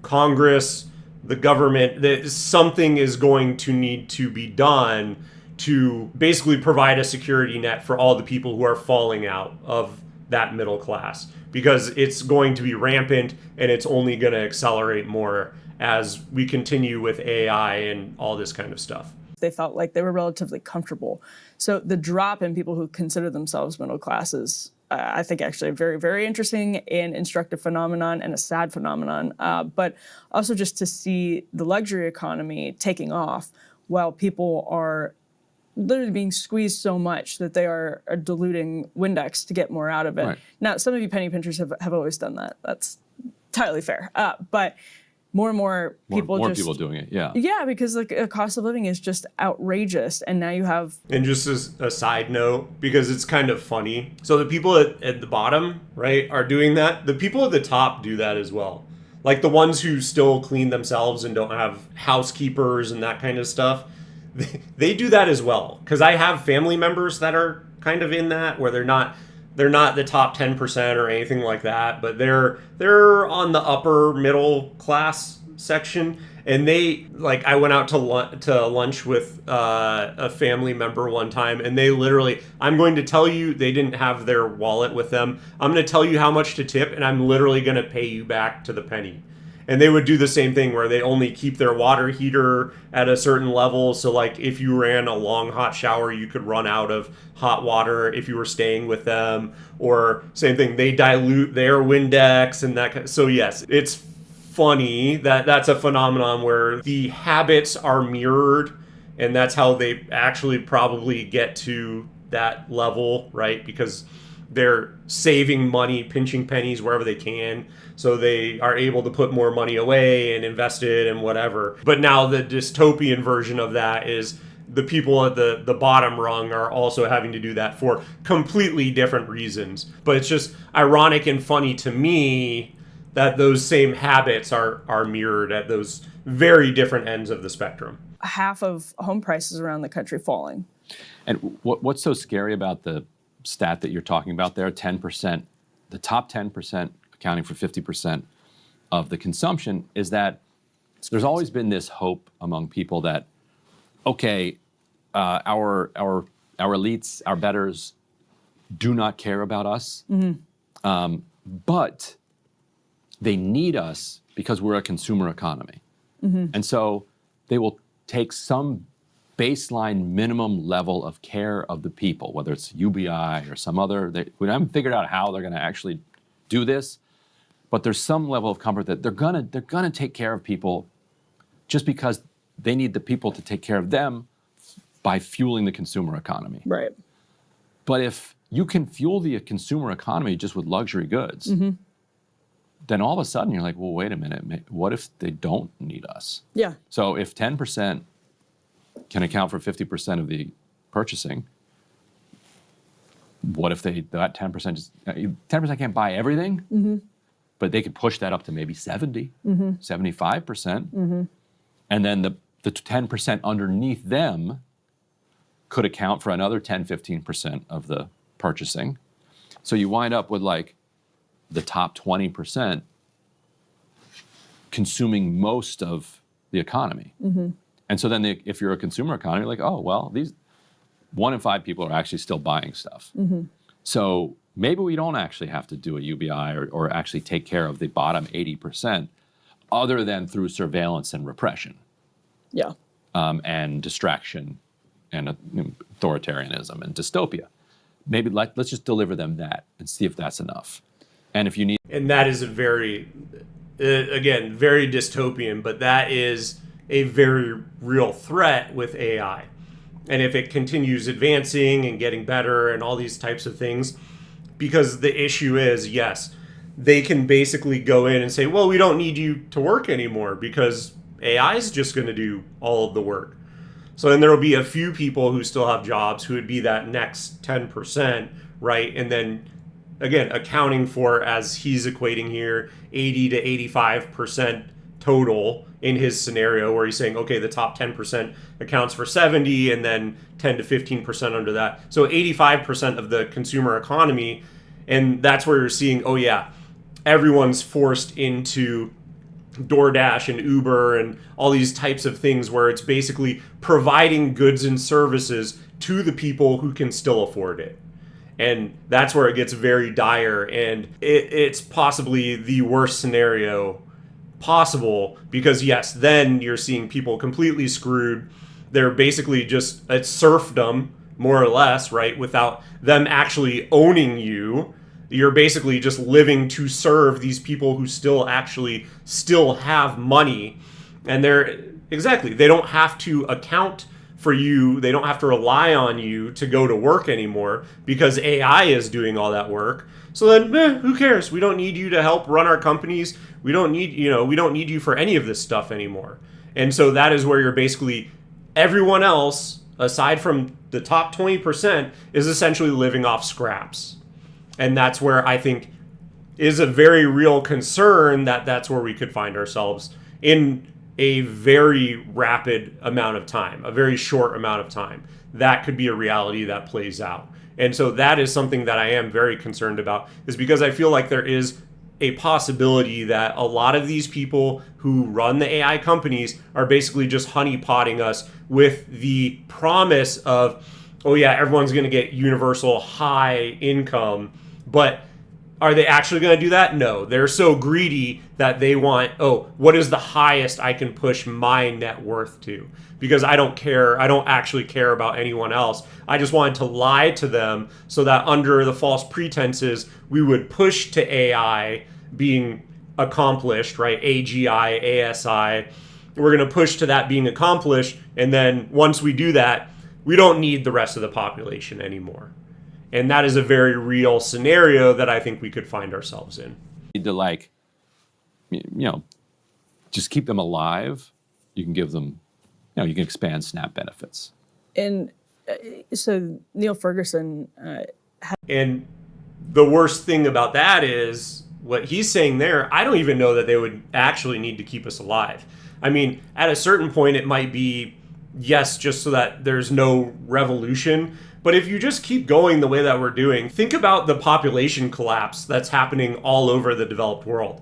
S1: Congress, the government, that something is going to need to be done to basically provide a security net for all the people who are falling out of that middle class, because it's going to be rampant, and it's only going to accelerate more as we continue with AI and all this kind of stuff.
S2: They felt like they were relatively comfortable. So the drop in people who consider themselves middle class is, I think, actually a very, very interesting and instructive phenomenon, and a sad phenomenon. But also just to see the luxury economy taking off while people are literally being squeezed so much that they are diluting Windex to get more out of it.
S3: Right.
S2: Now, some of you penny pinchers have always done that. That's entirely fair. But more and more people
S3: more people doing it, yeah.
S2: Yeah, because the cost of living is just outrageous, and now you have...
S1: And just as a side note, because it's kind of funny, so the people at the bottom, right, are doing that. The people at the top do that as well. Like the ones who still clean themselves and don't have housekeepers and that kind of stuff, they do that as well. Because I have family members that are kind of in that, where they're not the top 10% or anything like that, but they're on the upper middle class section. And they, like, I went out to lunch with a family member one time, and they literally, I'm going to tell you, they didn't have their wallet with them. I'm going to tell you how much to tip, and I'm literally going to pay you back to the penny. And they would do the same thing where they only keep their water heater at a certain level. So like if you ran a long hot shower, you could run out of hot water if you were staying with them. Or same thing, they dilute their Windex and that. So yes, it's funny that that's a phenomenon where the habits are mirrored, and that's how they actually probably get to that level, right? Because they're saving money, pinching pennies wherever they can, so they are able to put more money away and invest it and whatever. But now the dystopian version of that is the people at the bottom rung are also having to do that for completely different reasons. But it's just ironic and funny to me that those same habits are mirrored at those very different ends of the spectrum.
S2: Half of home prices around the country falling.
S3: And what's so scary about the stat that you're talking about there, 10%, the top 10% accounting for 50% of the consumption, is that there's always been this hope among people that, okay, our elites, our betters, do not care about us, but they need us because we're a consumer economy. And so they will take some baseline minimum level of care of the people, whether it's UBI or some other, we haven't figured out how they're going to actually do this, but there's some level of comfort that they're gonna take care of people just because they need the people to take care of them by fueling the consumer economy.
S2: Right.
S3: But if you can fuel the consumer economy just with luxury goods, then all of a sudden you're like, well, wait a minute, what if they don't need us?
S2: Yeah.
S3: So if 10% can account for 50% of the purchasing, what if that 10% can't buy everything, but they could push that up to maybe 70, 75%, and then the 10% underneath them could account for another 10, 15% of the purchasing. So you wind up with like the top 20% consuming most of the economy. And so then if you're a consumer economy, you're like, oh, well, these 1 in 5 people are actually still buying stuff. So maybe we don't actually have to do a UBI or actually take care of the bottom 80% other than through surveillance and repression.
S2: Yeah.
S3: And distraction and authoritarianism and dystopia. Maybe let's just deliver them that and see if that's enough. And if you need...
S1: And that is a very again, very dystopian, but that is a very real threat with AI. And if it continues advancing and getting better and all these types of things, because the issue is, yes, they can basically go in and say, well, we don't need you to work anymore because AI is just going to do all of the work. So then there will be a few people who still have jobs who would be that next 10%, right? And then again, accounting for, as he's equating here, 80 to 85% total in his scenario, where he's saying, okay, the top 10% accounts for 70 and then 10 to 15% under that. So 85% of the consumer economy. And that's where you're seeing, oh yeah, everyone's forced into DoorDash and Uber and all these types of things where it's basically providing goods and services to the people who can still afford it. And that's where it gets very dire, and it's possibly the worst scenario possible, because yes, then you're seeing people completely screwed. They're basically just it's serfdom, more or less, right? Without them actually owning you. You're basically just living to serve these people who still have money, and they don't have to account for you. They don't have to rely on you to go to work anymore because AI is doing all that work. So then, who cares? We don't need you to help run our companies. We don't need you for any of this stuff anymore. And so that is where you're basically everyone else, aside from the top 20%, is essentially living off scraps. And that's where I think is a very real concern that's where we could find ourselves in a very rapid amount of time, a very short amount of time. That could be a reality that plays out. And so that is something that I am very concerned about, is because I feel like there is a possibility that a lot of these people who run the AI companies are basically just honeypotting us with the promise of, oh yeah, everyone's going to get universal high income. But are they actually going to do that? No. They're so greedy that they want, what is the highest I can push my net worth to? Because I don't care. I don't actually care about anyone else. I just wanted to lie to them so that under the false pretenses, we would push to AI being accomplished, right? AGI, ASI. We're going to push to that being accomplished. And then once we do that, we don't need the rest of the population anymore. And that is a very real scenario that I think we could find ourselves in.
S3: To just keep them alive. You can give them, you can expand SNAP benefits.
S2: And so Neil Ferguson
S1: and the worst thing about that is what he's saying there. I don't even know that they would actually need to keep us alive. I mean, at a certain point, it might be, yes, just so that there's no revolution. But if you just keep going the way that we're doing, think about the population collapse that's happening all over the developed world.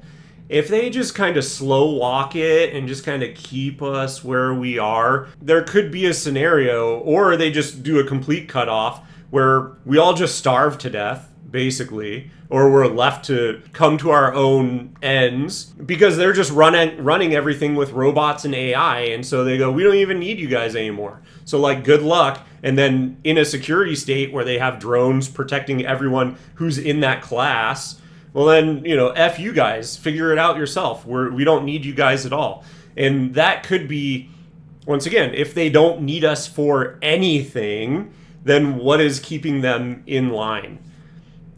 S1: If they just kind of slow walk it and just kind of keep us where we are, there could be a scenario, or they just do a complete cutoff where we all just starve to death, basically, or we're left to come to our own ends because they're just running everything with robots and AI. And so they go, we don't even need you guys anymore. So good luck. And then in a security state where they have drones protecting everyone who's in that class, well then, F you guys, figure it out yourself. We don't need you guys at all. And that could be, once again, if they don't need us for anything, then what is keeping them in line?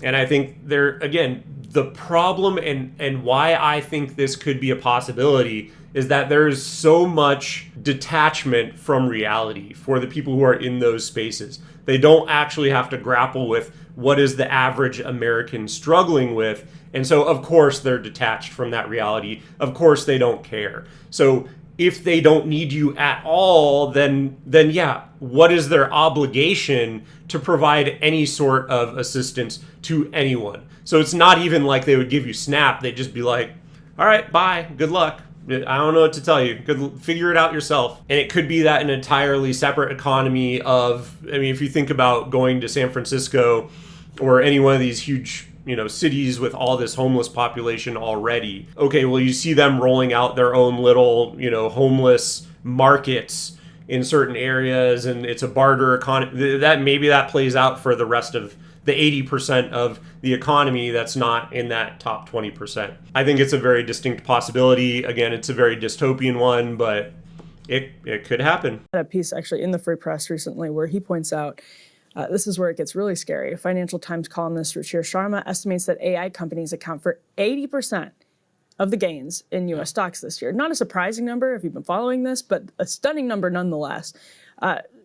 S1: And I think the problem and why I think this could be a possibility is that there's so much detachment from reality for the people who are in those spaces. They don't actually have to grapple with what is the average American struggling with. And so, of course, they're detached from that reality. Of course, they don't care. So if they don't need you at all, then yeah, what is their obligation to provide any sort of assistance to anyone? So it's not even like they would give you SNAP. They'd just be like, all right, bye, good luck. I don't know what to tell you. Figure it out yourself. And it could be that an entirely separate economy if you think about going to San Francisco or any one of these huge, cities with all this homeless population already. Okay, well, you see them rolling out their own little, homeless markets in certain areas, and it's a barter economy. Maybe that plays out for the rest of the 80% of the economy that's not in that top 20%. I think it's a very distinct possibility. Again, it's a very dystopian one, but it could happen.
S2: I had a piece actually in the Free Press recently where he points out this is where it gets really scary. Financial Times columnist Ruchir Sharma estimates that AI companies account for 80% of the gains in U.S. stocks this year. Not a surprising number if you've been following this, but a stunning number nonetheless.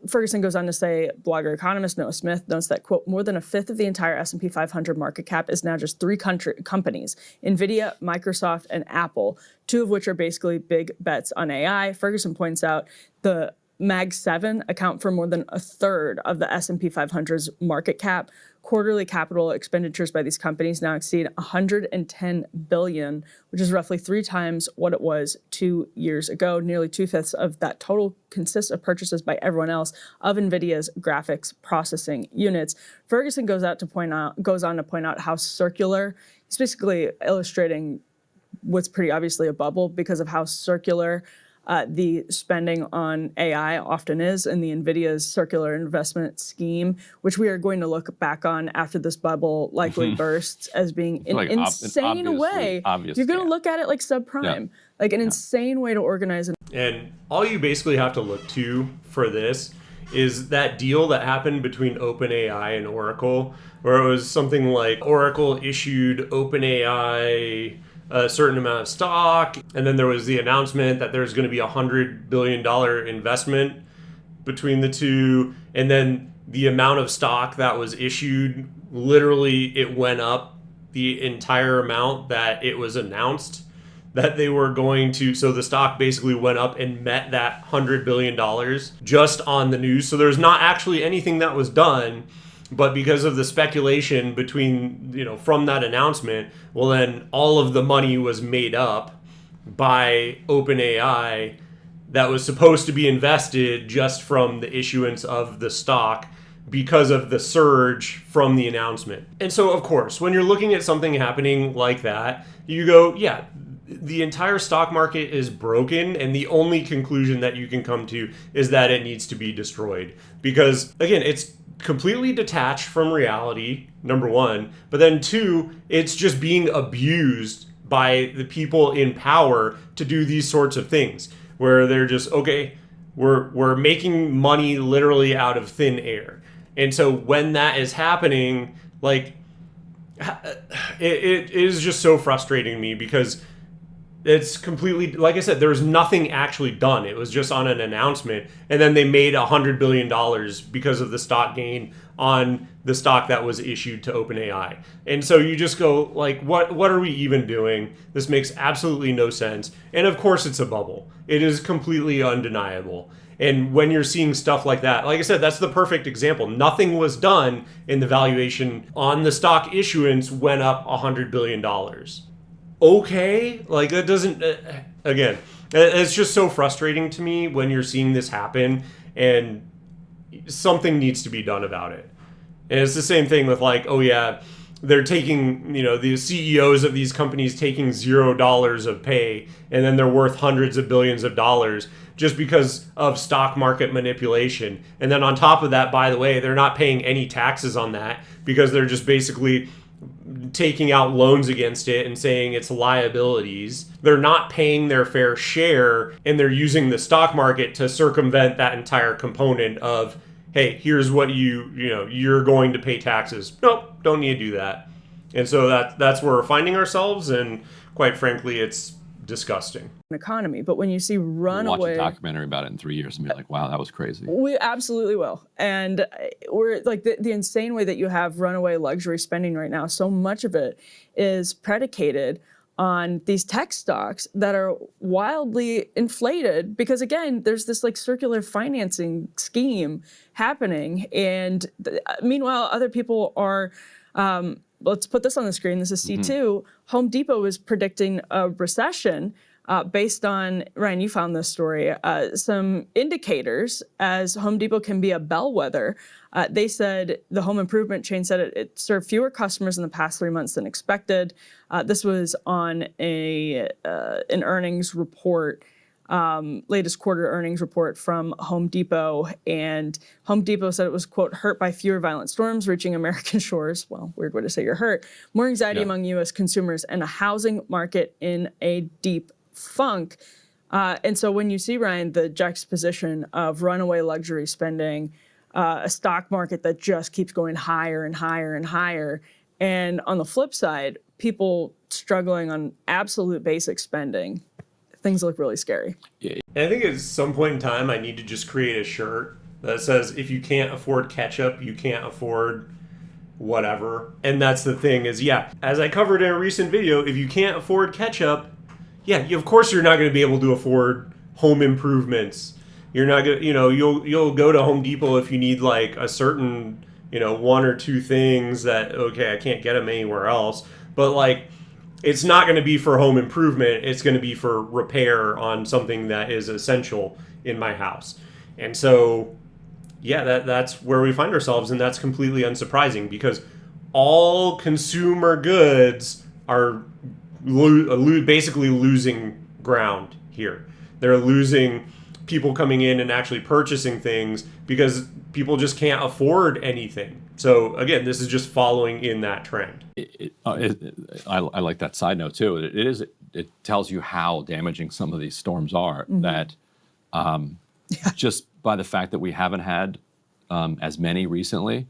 S2: Ferguson goes on to say, blogger economist Noah Smith notes that, quote, more than a fifth of the entire S&P 500 market cap is now just three companies, NVIDIA, Microsoft, and Apple, two of which are basically big bets on AI. Ferguson points out the Mag 7 account for more than a third of the S&P 500's market cap. Quarterly capital expenditures by these companies now exceed $110 billion, which is roughly 3 times what it was 2 years ago. Nearly 2/5 of that total consists of purchases by everyone else of NVIDIA's graphics processing units. Ferguson goes on to point out how circular. He's basically illustrating what's pretty obviously a bubble because of how circular the spending on AI often is in the NVIDIA's circular investment scheme, which we are going to look back on after this bubble likely bursts as being an
S3: like
S2: insane way. You're going to look at it like subprime, like an insane way to organize.
S1: And all you basically have to look to for this is that deal that happened between OpenAI and Oracle, where it was something like Oracle issued OpenAI a certain amount of stock, and then there was the announcement that there's going to be $100 billion investment between the two, and then the amount of stock that was issued, literally it went up the entire amount that it was announced that they were going to. So the stock basically went up and met that $100 billion just on the news. So there's not actually anything that was done. But because of the speculation between, from that announcement, well, then all of the money was made up by OpenAI that was supposed to be invested just from the issuance of the stock because of the surge from the announcement. And so, of course, when you're looking at something happening like that, you go, yeah, the entire stock market is broken, and the only conclusion that you can come to is that it needs to be destroyed. Because, again, it's completely detached from reality, number one, but then two, it's just being abused by the people in power to do these sorts of things, where they're just, okay, we're making money literally out of thin air. And so when that is happening, like, it is just so frustrating to me, because it's completely, like I said, there was nothing actually done. It was just on an announcement, and then they made $100 billion because of the stock gain on the stock that was issued to OpenAI. And so you just go, like, what are we even doing? This makes absolutely no sense. And of course it's a bubble. It is completely undeniable. And when you're seeing stuff like that, like I said, that's the perfect example. Nothing was done, and the valuation on the stock issuance went up $100 billion. Okay, like that doesn't, again, it's just so frustrating to me when you're seeing this happen, and something needs to be done about it. And it's the same thing with, like, oh yeah, they're taking, the CEOs of these companies taking $0 of pay, and then they're worth hundreds of billions of dollars just because of stock market manipulation. And then on top of that, by the way, they're not paying any taxes on that, because they're just basically taking out loans against it and saying it's liabilities. They're not paying their fair share, and they're using the stock market to circumvent that entire component of, hey, here's what you're going to pay taxes. Nope, don't need to do that. And so that's where we're finding ourselves, and quite frankly, it's disgusting.
S2: Economy, but when you see runaway,
S3: watch a documentary about it in 3 years and be like, wow, that was crazy.
S2: We absolutely will. And we're like the insane way that you have runaway luxury spending right now. So much of it is predicated on these tech stocks that are wildly inflated because, again, there's this like circular financing scheme happening. And meanwhile, other people are, let's put this on the screen. This is C2. Home Depot is predicting a recession based on, Ryan, you found this story, some indicators as Home Depot can be a bellwether. They said the home improvement chain said it served fewer customers in the past 3 months than expected. This was on an earnings report latest quarter earnings report from Home Depot, and Home Depot said it was, quote, hurt by fewer violent storms reaching American shores. Well, weird way to say you're hurt. More anxiety among U.S. consumers, and a housing market in a deep funk. And so when you see, Ryan, the juxtaposition of runaway luxury spending, a stock market that just keeps going higher and higher and higher, and on the flip side, people struggling on absolute basic spending, things look really scary.
S1: And I think at some point in time, I need to just create a shirt that says, if you can't afford ketchup, you can't afford whatever. And that's the thing is, yeah, as I covered in a recent video, if you can't afford ketchup, yeah, of course you're not going to be able to afford home improvements. You're not going to, you'll go to Home Depot if you need like a certain, one or two things that, okay, I can't get them anywhere else. But like, it's not going to be for home improvement. It's going to be for repair on something that is essential in my house. And so, yeah, that's where we find ourselves. And that's completely unsurprising because all consumer goods are basically losing ground here. They're losing people coming in and actually purchasing things because people just can't afford anything. So again, this is just following in that trend.
S3: I like that side note too. It tells you how damaging some of these storms are. That just by the fact that we haven't had as many recently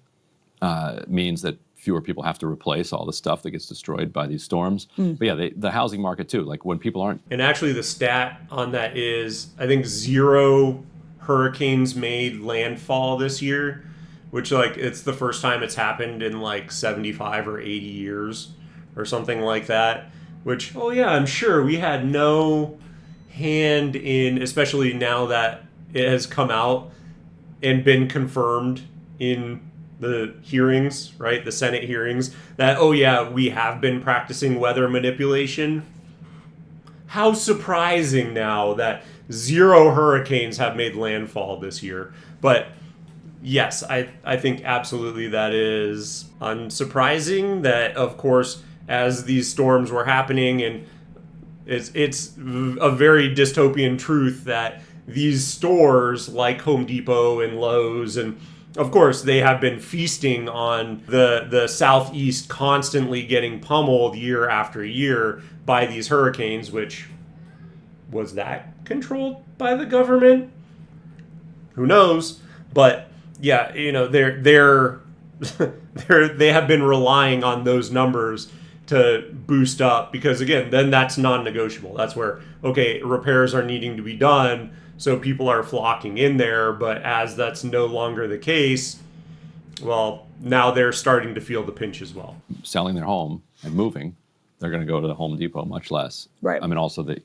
S3: means that fewer people have to replace all the stuff that gets destroyed by these storms. But yeah, the housing market too. Like when people aren't.
S1: And actually, the stat on that is I think 0 hurricanes made landfall this year, which like it's the first time it's happened in like 75 or 80 years or something like that. Which, oh yeah, I'm sure we had no hand in, especially now that it has come out and been confirmed in the hearings, right? The Senate hearings, that, oh yeah, we have been practicing weather manipulation. How surprising now that 0 hurricanes have made landfall this year. But yes, I think absolutely that is unsurprising that, of course, as these storms were happening, and it's a very dystopian truth that these stores like Home Depot and Lowe's, and of course they have been feasting on the Southeast constantly getting pummeled year after year by these hurricanes, which was that controlled by the government? Who knows? But yeah, they have been relying on those numbers to boost up because again, then that's non-negotiable. That's where, okay, repairs are needing to be done, so people are flocking in there. But as that's no longer the case, well, now they're starting to feel the pinch as well.
S3: Selling their home and moving, they're going to go to the Home Depot much less.
S2: Right.
S3: I mean, also the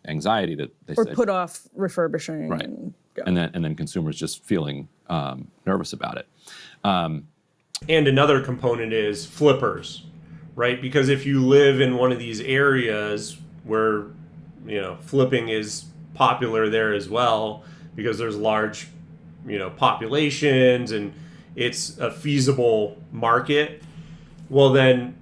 S3: anxiety that they
S2: or
S3: said,
S2: put off refurbishing.
S3: right, and then consumers just feeling nervous about it.
S1: And another component is flippers, right? Because if you live in one of these areas where flipping is popular there as well, because there's large populations and it's a feasible market, well then,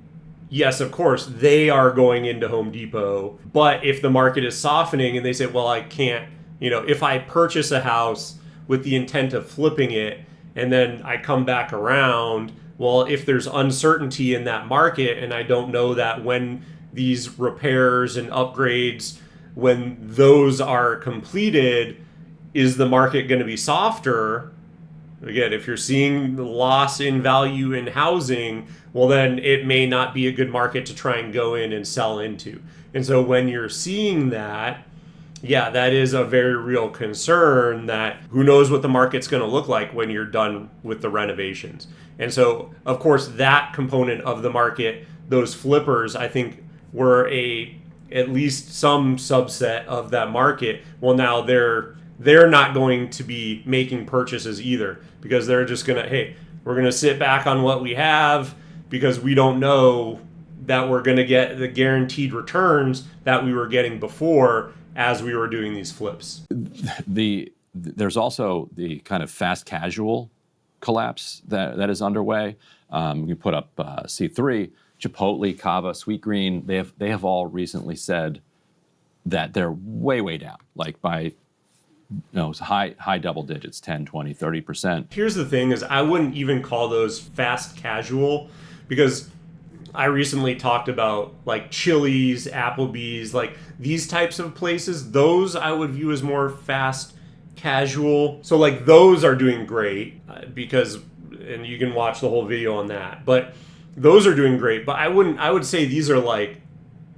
S1: yes, of course, they are going into Home Depot. But if the market is softening and they say, well, I can't, if I purchase a house with the intent of flipping it and then I come back around, well, if there's uncertainty in that market and I don't know that when these repairs and upgrades, when those are completed, is the market going to be softer? Again, if you're seeing the loss in value in housing, well, then it may not be a good market to try and go in and sell into. And so when you're seeing that, yeah, that is a very real concern that who knows what the market's going to look like when you're done with the renovations. And so, of course, that component of the market, those flippers, I think were at least some subset of that market. Well, now they're not going to be making purchases either because they're just going to, hey, we're going to sit back on what we have because we don't know that we're going to get the guaranteed returns that we were getting before as we were doing these flips.
S3: There's also the kind of fast casual collapse that is underway. You put up C3, Chipotle, Cava, Sweetgreen. They have all recently said that they're way down, like by high double digits, 10, 20, 30%.
S1: Here's the thing is I wouldn't even call those fast casual, because I recently talked about like Chili's, Applebee's, like these types of places. Those I would view as more fast casual. So like those are doing great because, and you can watch the whole video on that, but those are doing great. But I would say these are like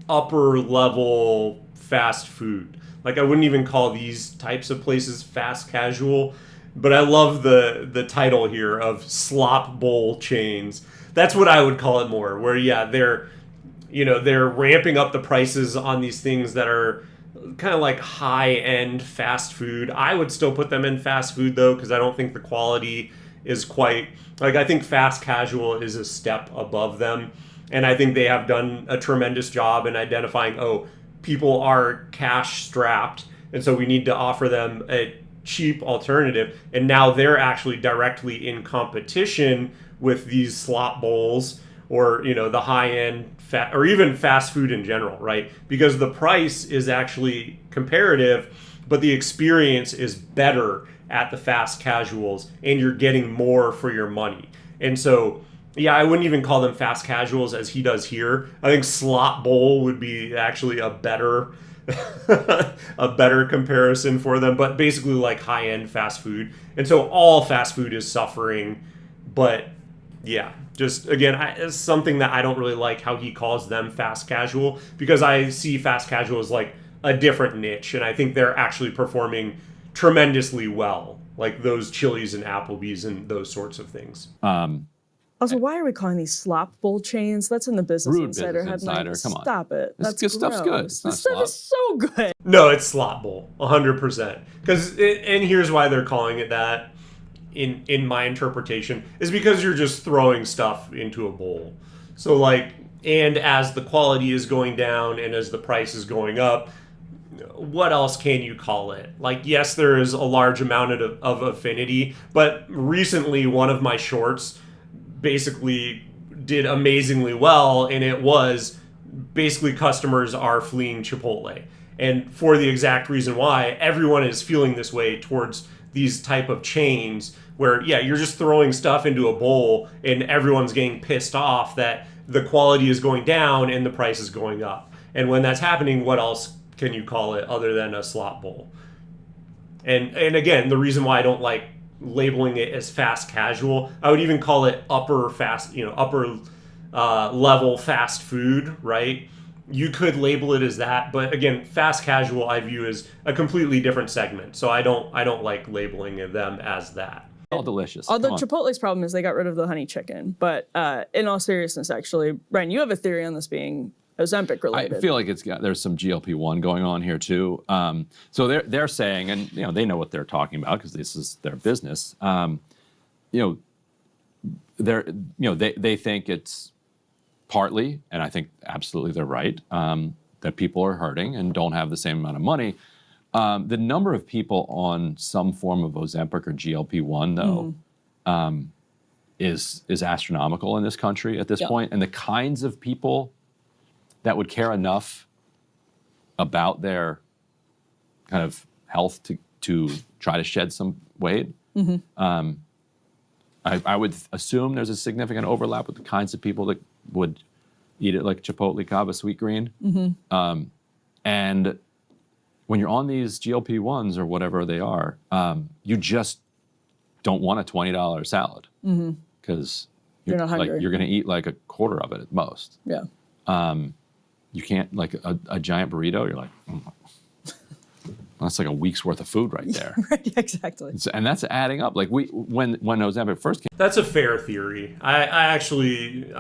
S1: upper level fast food. Like I wouldn't even call these types of places fast casual. But I love the title here of slop bowl chains. That's what I would call it more, where they're ramping up the prices on these things that are kind of like high-end fast food. I would still put them in fast food though, because I don't think the quality is quite, like, I think fast casual is a step above them, and I think they have done a tremendous job in identifying, people are cash strapped, and so we need to offer them a cheap alternative, and now they're actually directly in competition with these slop bowls or the high-end or even fast food in general, right? Because the price is actually comparative, but the experience is better at the fast casuals, and you're getting more for your money. And so I wouldn't even call them fast casuals as he does here. I think slop bowl would be actually a better a better comparison for them, but basically like high-end fast food. And so all fast food is suffering, but just again, it's something that I don't really like how he calls them fast casual, because I see fast casual as like a different niche, and I think they're actually performing tremendously well, like those Chili's and Applebee's and those sorts of things.
S2: Also, why are we calling these slop bowl chains? That's in the Business
S3: Rude
S2: Insider
S3: Business
S2: headline.
S3: Insider, come on.
S2: Stop it.
S3: This
S2: That's
S3: stuff's good.
S2: gross.
S3: It's not
S2: This stuff
S3: slop.
S2: is so good.
S1: No, it's slop bowl, 100%. And here's why they're calling it that. In my interpretation, is because you're just throwing stuff into a bowl. So like, and as the quality is going down and as the price is going up, what else can you call it? Like, yes, there is a large amount of affinity, but recently one of my shorts basically did amazingly well, and it was basically customers are fleeing Chipotle. And for the exact reason why everyone is feeling this way towards these type of chains where, you're just throwing stuff into a bowl and everyone's getting pissed off that the quality is going down and the price is going up. And when that's happening, what else can you call it other than a slop bowl? And again, the reason why I don't like labeling it as fast casual, I would even call it upper level fast food, right? You could label it as that, but again, fast casual I view as a completely different segment. So I don't like labeling them as that.
S3: All delicious.
S2: Although Chipotle's problem is they got rid of the honey chicken. But in all seriousness, actually, Brian, you have a theory on this being Ozempic related.
S3: I feel like there's some GLP-1 going on here too. So they're saying, and they know what they're talking about because this is their business. They think it's partly, and I think absolutely they're right, that people are hurting and don't have the same amount of money. The number of people on some form of Ozempic or GLP-1, though, is astronomical in this country at this point. And the kinds of people that would care enough about their kind of health to try to shed some weight, I would assume there's a significant overlap with the kinds of people that would eat it like Chipotle, Cava, Sweet Green. And when you're on these GLP-1s or whatever they are, you just don't want a $20 salad because you're
S2: not hungry.
S3: you're going to eat like a quarter of it at most. You can't, like a giant burrito, you're like, that's like a week's worth of food right there.
S2: Right, exactly.
S3: And that's adding up. Like when Ozempic first came.
S1: That's a fair theory. I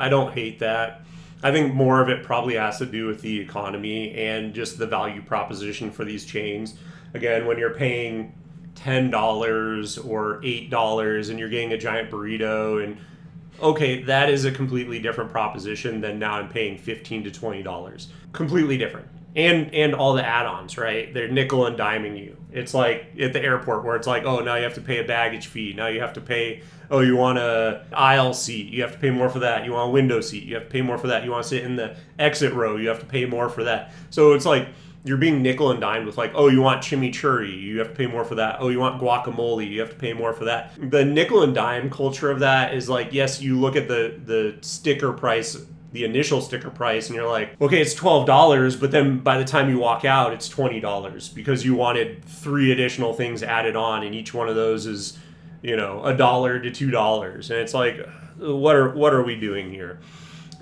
S1: don't hate that. I think more of it probably has to do with the economy and just the value proposition for these chains. Again, when you're paying $10 or $8 and you're getting a giant burrito, and okay, that is a completely different proposition than now I'm paying $15 to $20. Completely different. And all the add-ons, right? They're nickel and diming you. It's like at the airport where it's like, oh, now you have to pay a baggage fee. Now you have to pay, you want a aisle seat. You have to pay more for that. You want a window seat. You have to pay more for that. You want to sit in the exit row. You have to pay more for that. So it's like you're being nickel and dimed with like, oh, you want chimichurri, you have to pay more for that. Oh, you want guacamole, you have to pay more for that. The nickel and dime culture of that is like, yes, you look at the sticker price, the initial sticker price, and you're like, okay, it's $12, but then by the time you walk out, it's $20 because you wanted 3 additional things added on, and each one of those is, $1 to $2, and it's like, what are we doing here?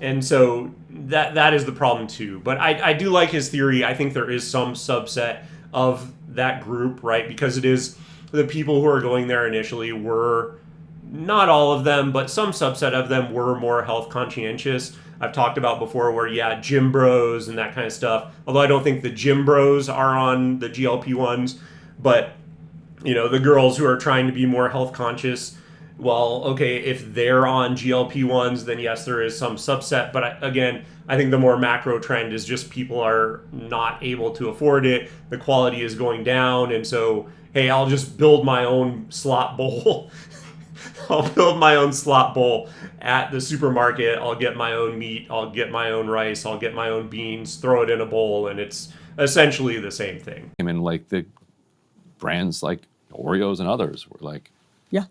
S1: And so that is the problem too. But I do like his theory. I think there is some subset of that group, right? Because it is the people who are going there initially were, not all of them, but some subset of them were more health conscientious. I've talked about before where, gym bros and that kind of stuff. Although I don't think the gym bros are on the GLP-1s, but, the girls who are trying to be more health conscious, well, okay, if they're on GLP-1s, then yes, there is some subset. But again, I think the more macro trend is just people are not able to afford it. The quality is going down. And so, hey, I'll just build my own slot bowl. I'll build my own slot bowl at the supermarket. I'll get my own meat. I'll get my own rice. I'll get my own beans, throw it in a bowl. And it's essentially the same thing.
S3: I mean, like the brands like Oreos and others were like,
S2: Yeah.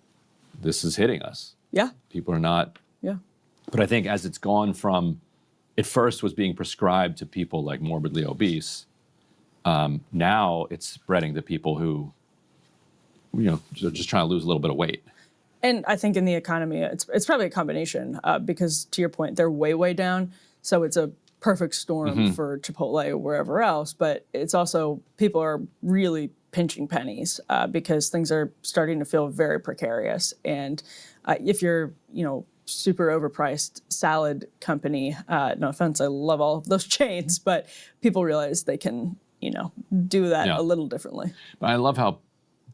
S3: this is hitting us.
S2: Yeah.
S3: People are not.
S2: Yeah.
S3: But I think as it's gone from, it first was being prescribed to people like morbidly obese. Now it's spreading to people who, are just trying to lose a little bit of weight.
S2: And I think in the economy, it's probably a combination because to your point, they're way down. So it's a perfect storm for Chipotle or wherever else. But it's also people are really pinching pennies because things are starting to feel very precarious. And if you're, super overpriced salad company, no offense, I love all of those chains, but people realize they can, do that a little differently.
S3: But I love how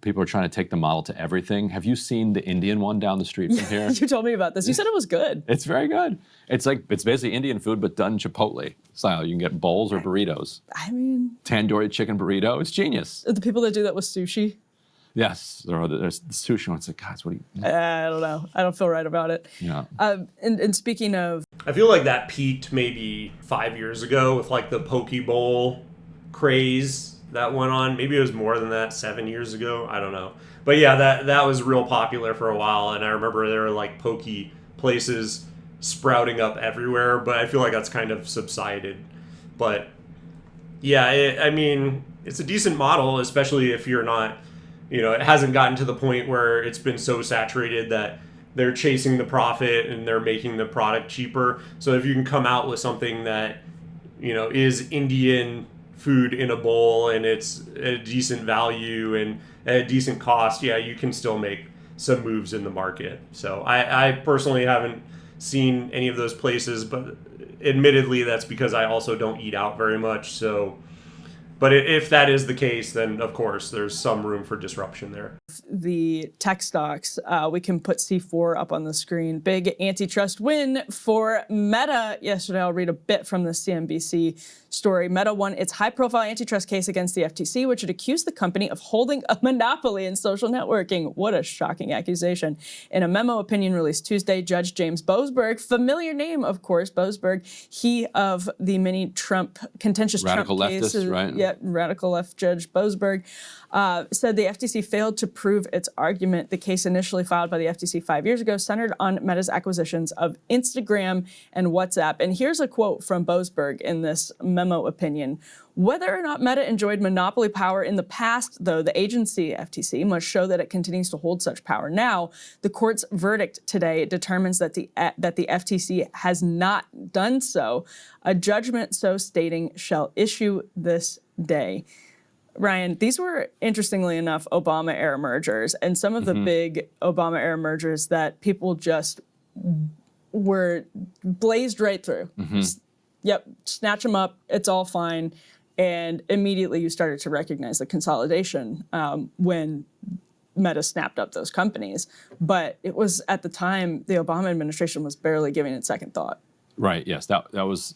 S3: people are trying to take the model to everything. Have you seen the Indian one down the street from here?
S2: You told me about this. You said it was good.
S3: It's very good. It's basically Indian food, but done Chipotle style. You can get bowls or burritos.
S2: I mean,
S3: tandoori chicken burrito. It's genius.
S2: The people that do that with sushi.
S3: Yes, there's the sushi one. It's like, guys, what do you?
S2: I don't know. I don't feel right about it.
S3: Yeah.
S2: And speaking of,
S1: I feel like that peaked maybe 5 years ago with like the poke bowl craze that went on. Maybe it was more than that, 7 years ago. I don't know. But yeah, that was real popular for a while. And I remember there were like poke places sprouting up everywhere. But I feel like that's kind of subsided. But yeah, it's a decent model, especially if you're not, it hasn't gotten to the point where it's been so saturated that they're chasing the profit and they're making the product cheaper. So if you can come out with something that, is Indian food in a bowl and it's a decent value and at a decent cost, you can still make some moves in the market. So I personally haven't seen any of those places, but admittedly that's because I also don't eat out very much. So, but if that is the case, then of course there's some room for disruption there.
S2: The tech stocks, we can put C4 up on the screen. Big antitrust win for Meta yesterday. I'll read a bit from the CNBC story. Meta won its high-profile antitrust case against the FTC, which had accused the company of holding a monopoly in social networking. What a shocking accusation. In a memo opinion released Tuesday, Judge James Boasberg, familiar name, of course, Boasberg, he of the many contentious
S3: radical
S2: Trump
S3: leftist,
S2: cases.
S3: right?
S2: Yeah, radical left Judge Boasberg. Said the FTC failed to prove its argument. The case initially filed by the FTC 5 years ago centered on Meta's acquisitions of Instagram and WhatsApp. And here's a quote from Boasberg in this memo opinion. Whether or not Meta enjoyed monopoly power in the past, though, the agency, FTC, must show that it continues to hold such power now. The court's verdict today determines that the FTC has not done so. A judgment so stating shall issue this day. Ryan, these were, interestingly enough, Obama-era mergers, and some of the big Obama-era mergers that people just were blazed right through. Yep, snatch them up, it's all fine. And immediately you started to recognize the consolidation when Meta snapped up those companies. But it was, at the time, the Obama administration was barely giving it second thought.
S3: Right, yes, that was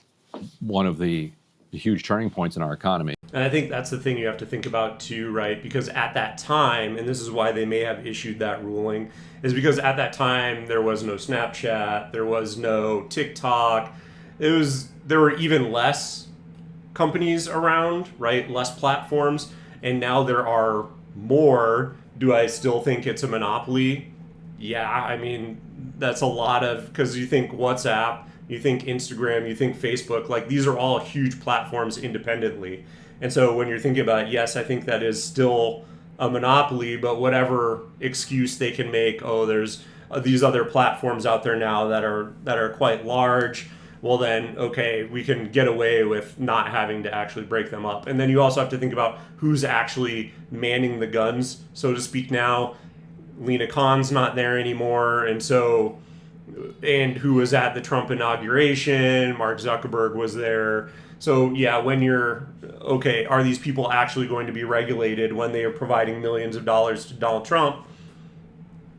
S3: one of the huge turning points in our economy.
S1: And I think that's the thing you have to think about too, right? Because at that time, and this is why they may have issued that ruling, is because at that time there was no Snapchat, there was no TikTok. There were even less companies around, right? Less platforms. And now there are more. Do I still think it's a monopoly? Yeah, I mean, that's a lot of, because you think WhatsApp, you think Instagram, you think Facebook, like these are all huge platforms independently. And so when you're thinking about it, yes, I think that is still a monopoly, but whatever excuse they can make, oh, there's these other platforms out there now that are quite large, well then, okay, we can get away with not having to actually break them up. And then you also have to think about who's actually manning the guns, so to speak now. Lena Khan's not there anymore, and who was at the Trump inauguration, Mark Zuckerberg was there. So yeah, when you're, okay, are these people actually going to be regulated when they are providing millions of dollars to Donald Trump?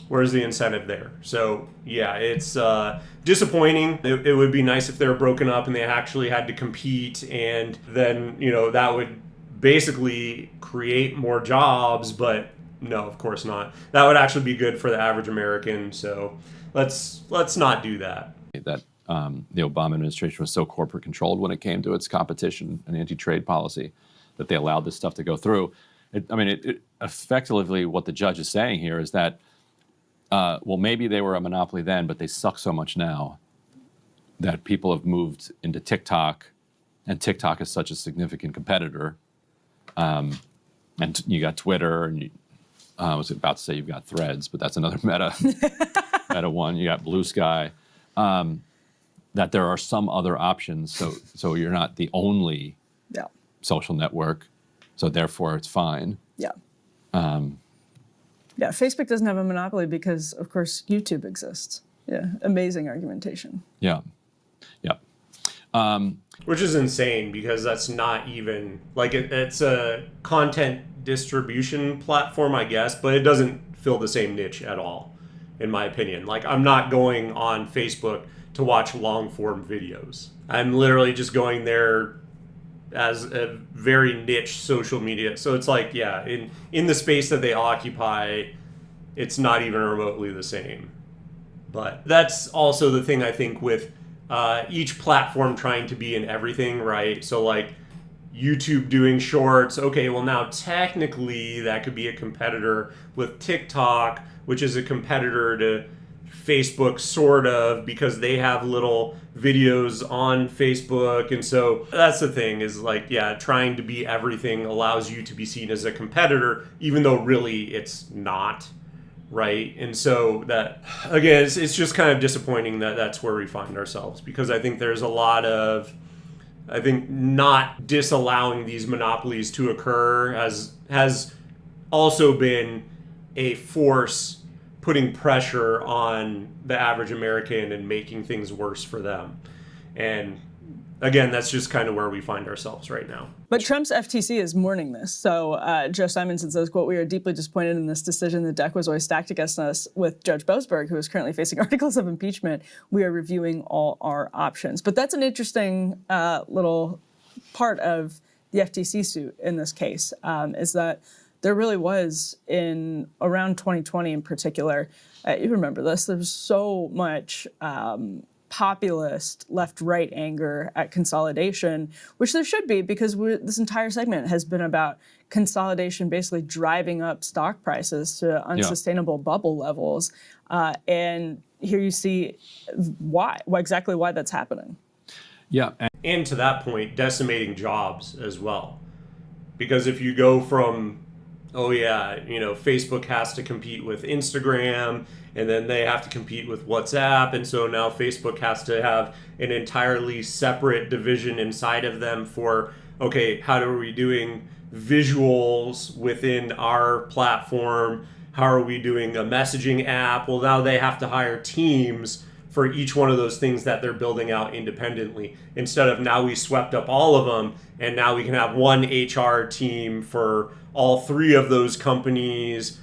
S1: Where's the incentive there? So yeah, it's disappointing. It would be nice if they were broken up and they actually had to compete, and then, that would basically create more jobs, but no, of course not. That would actually be good for the average American, so let's not do that.
S3: That the Obama administration was so corporate controlled when it came to its competition and anti-trade policy that they allowed this stuff to go through. It effectively, what the judge is saying here is that, well, maybe they were a monopoly then, but they suck so much now that people have moved into TikTok, and TikTok is such a significant competitor. And you got Twitter, and I was about to say you've got Threads, but that's another meta one. You got Blue Sky. That there are some other options, so you're not the only social network, so therefore it's fine.
S2: Yeah. Yeah, Facebook doesn't have a monopoly because, of course, YouTube exists. Yeah, amazing argumentation.
S3: Yeah.
S1: Which is insane, because that's not even, like, it's a content distribution platform, I guess, but it doesn't fill the same niche at all, in my opinion. Like, I'm not going on Facebook to watch long-form videos. I'm literally just going there as a very niche social media. So it's like, yeah, in the space that they occupy, it's not even remotely the same. But that's also the thing, I think, with each platform trying to be in everything, right? So like YouTube doing shorts, okay, well now technically that could be a competitor with TikTok, which is a competitor to Facebook, sort of, because they have little videos on Facebook. And so that's the thing, is like, yeah, trying to be everything allows you to be seen as a competitor, even though really it's not, right? And so that, again, it's just kind of disappointing that that's where we find ourselves, because I think there's a lot of, I think not disallowing these monopolies to occur has also been a force putting pressure on the average American and making things worse for them. And again, that's just kind of where we find ourselves right now.
S2: But Trump's FTC is mourning this. So Joe Simonson says, quote, "We are deeply disappointed in this decision. The deck was always stacked against us. With Judge Boasberg, who is currently facing articles of impeachment, we are reviewing all our options." But that's an interesting little part of the FTC suit in this case, is that there really was, in around 2020 in particular, you remember this, there was so much populist left-right anger at consolidation, which there should be, because this entire segment has been about consolidation basically driving up stock prices to unsustainable bubble levels. And here you see exactly why that's happening.
S3: Yeah.
S1: And to that point, decimating jobs as well. Because if you go from, oh yeah, Facebook has to compete with Instagram, and then they have to compete with WhatsApp, and so now Facebook has to have an entirely separate division inside of them for, okay, how are we doing visuals within our platform? How are we doing a messaging app? Well, now they have to hire teams for each one of those things that they're building out independently, instead of now we swept up all of them, and now we can have one HR team for all three of those companies,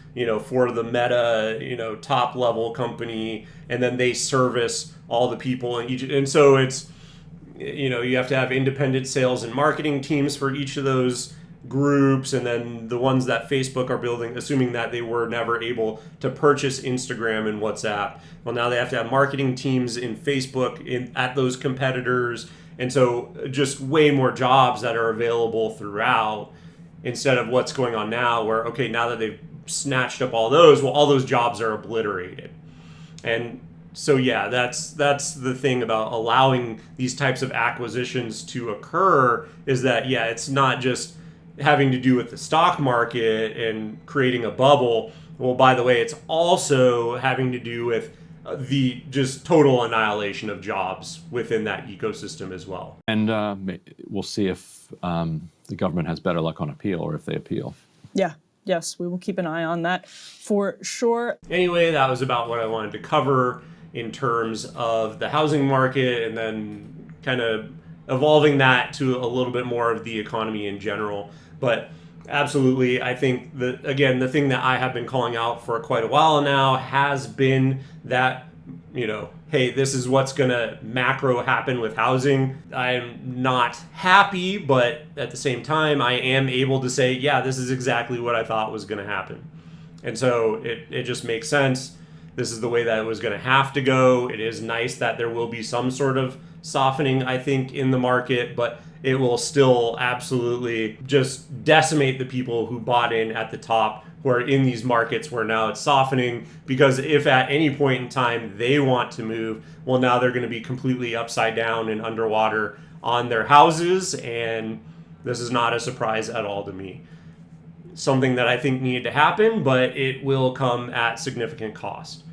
S1: for the Meta, top level company, and then they service all the people in each. And so it's, you have to have independent sales and marketing teams for each of those groups, and then the ones that Facebook are building, assuming that they were never able to purchase Instagram and WhatsApp. Well, now they have to have marketing teams in Facebook at those competitors, And so just way more jobs that are available throughout, instead of what's going on now where, okay, now that they've snatched up all those, well, all those jobs are obliterated. And so, yeah, that's the thing about allowing these types of acquisitions to occur, is that, yeah, it's not just having to do with the stock market and creating a bubble. Well, by the way, it's also having to do with the just total annihilation of jobs within that ecosystem as well.
S3: And we'll see if the government has better luck on appeal, or if they appeal.
S2: Yeah. Yes, we will keep an eye on that for sure.
S1: Anyway, that was about what I wanted to cover in terms of the housing market, and then kind of evolving that to a little bit more of the economy in general. But absolutely, I think that, again, the thing that I have been calling out for quite a while now has been that, hey, this is what's going to macro happen with housing. I'm not happy, but at the same time, I am able to say, yeah, this is exactly what I thought was going to happen. And so it just makes sense. This is the way that it was going to have to go. It is nice that there will be some sort of softening, I think, in the market, but it will still absolutely just decimate the people who bought in at the top, who are in these markets where now it's softening. Because if at any point in time they want to move, well, now they're going to be completely upside down and underwater on their houses. And this is not a surprise at all to me. Something that I think needed to happen, but it will come at significant cost.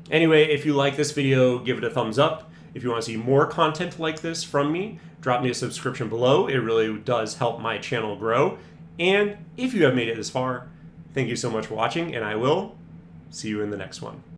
S1: Anyway, if you like this video, give it a thumbs up. If you want to see more content like this from me, drop me a subscription below. It really does help my channel grow. And if you have made it this far, thank you so much for watching, and I will see you in the next one.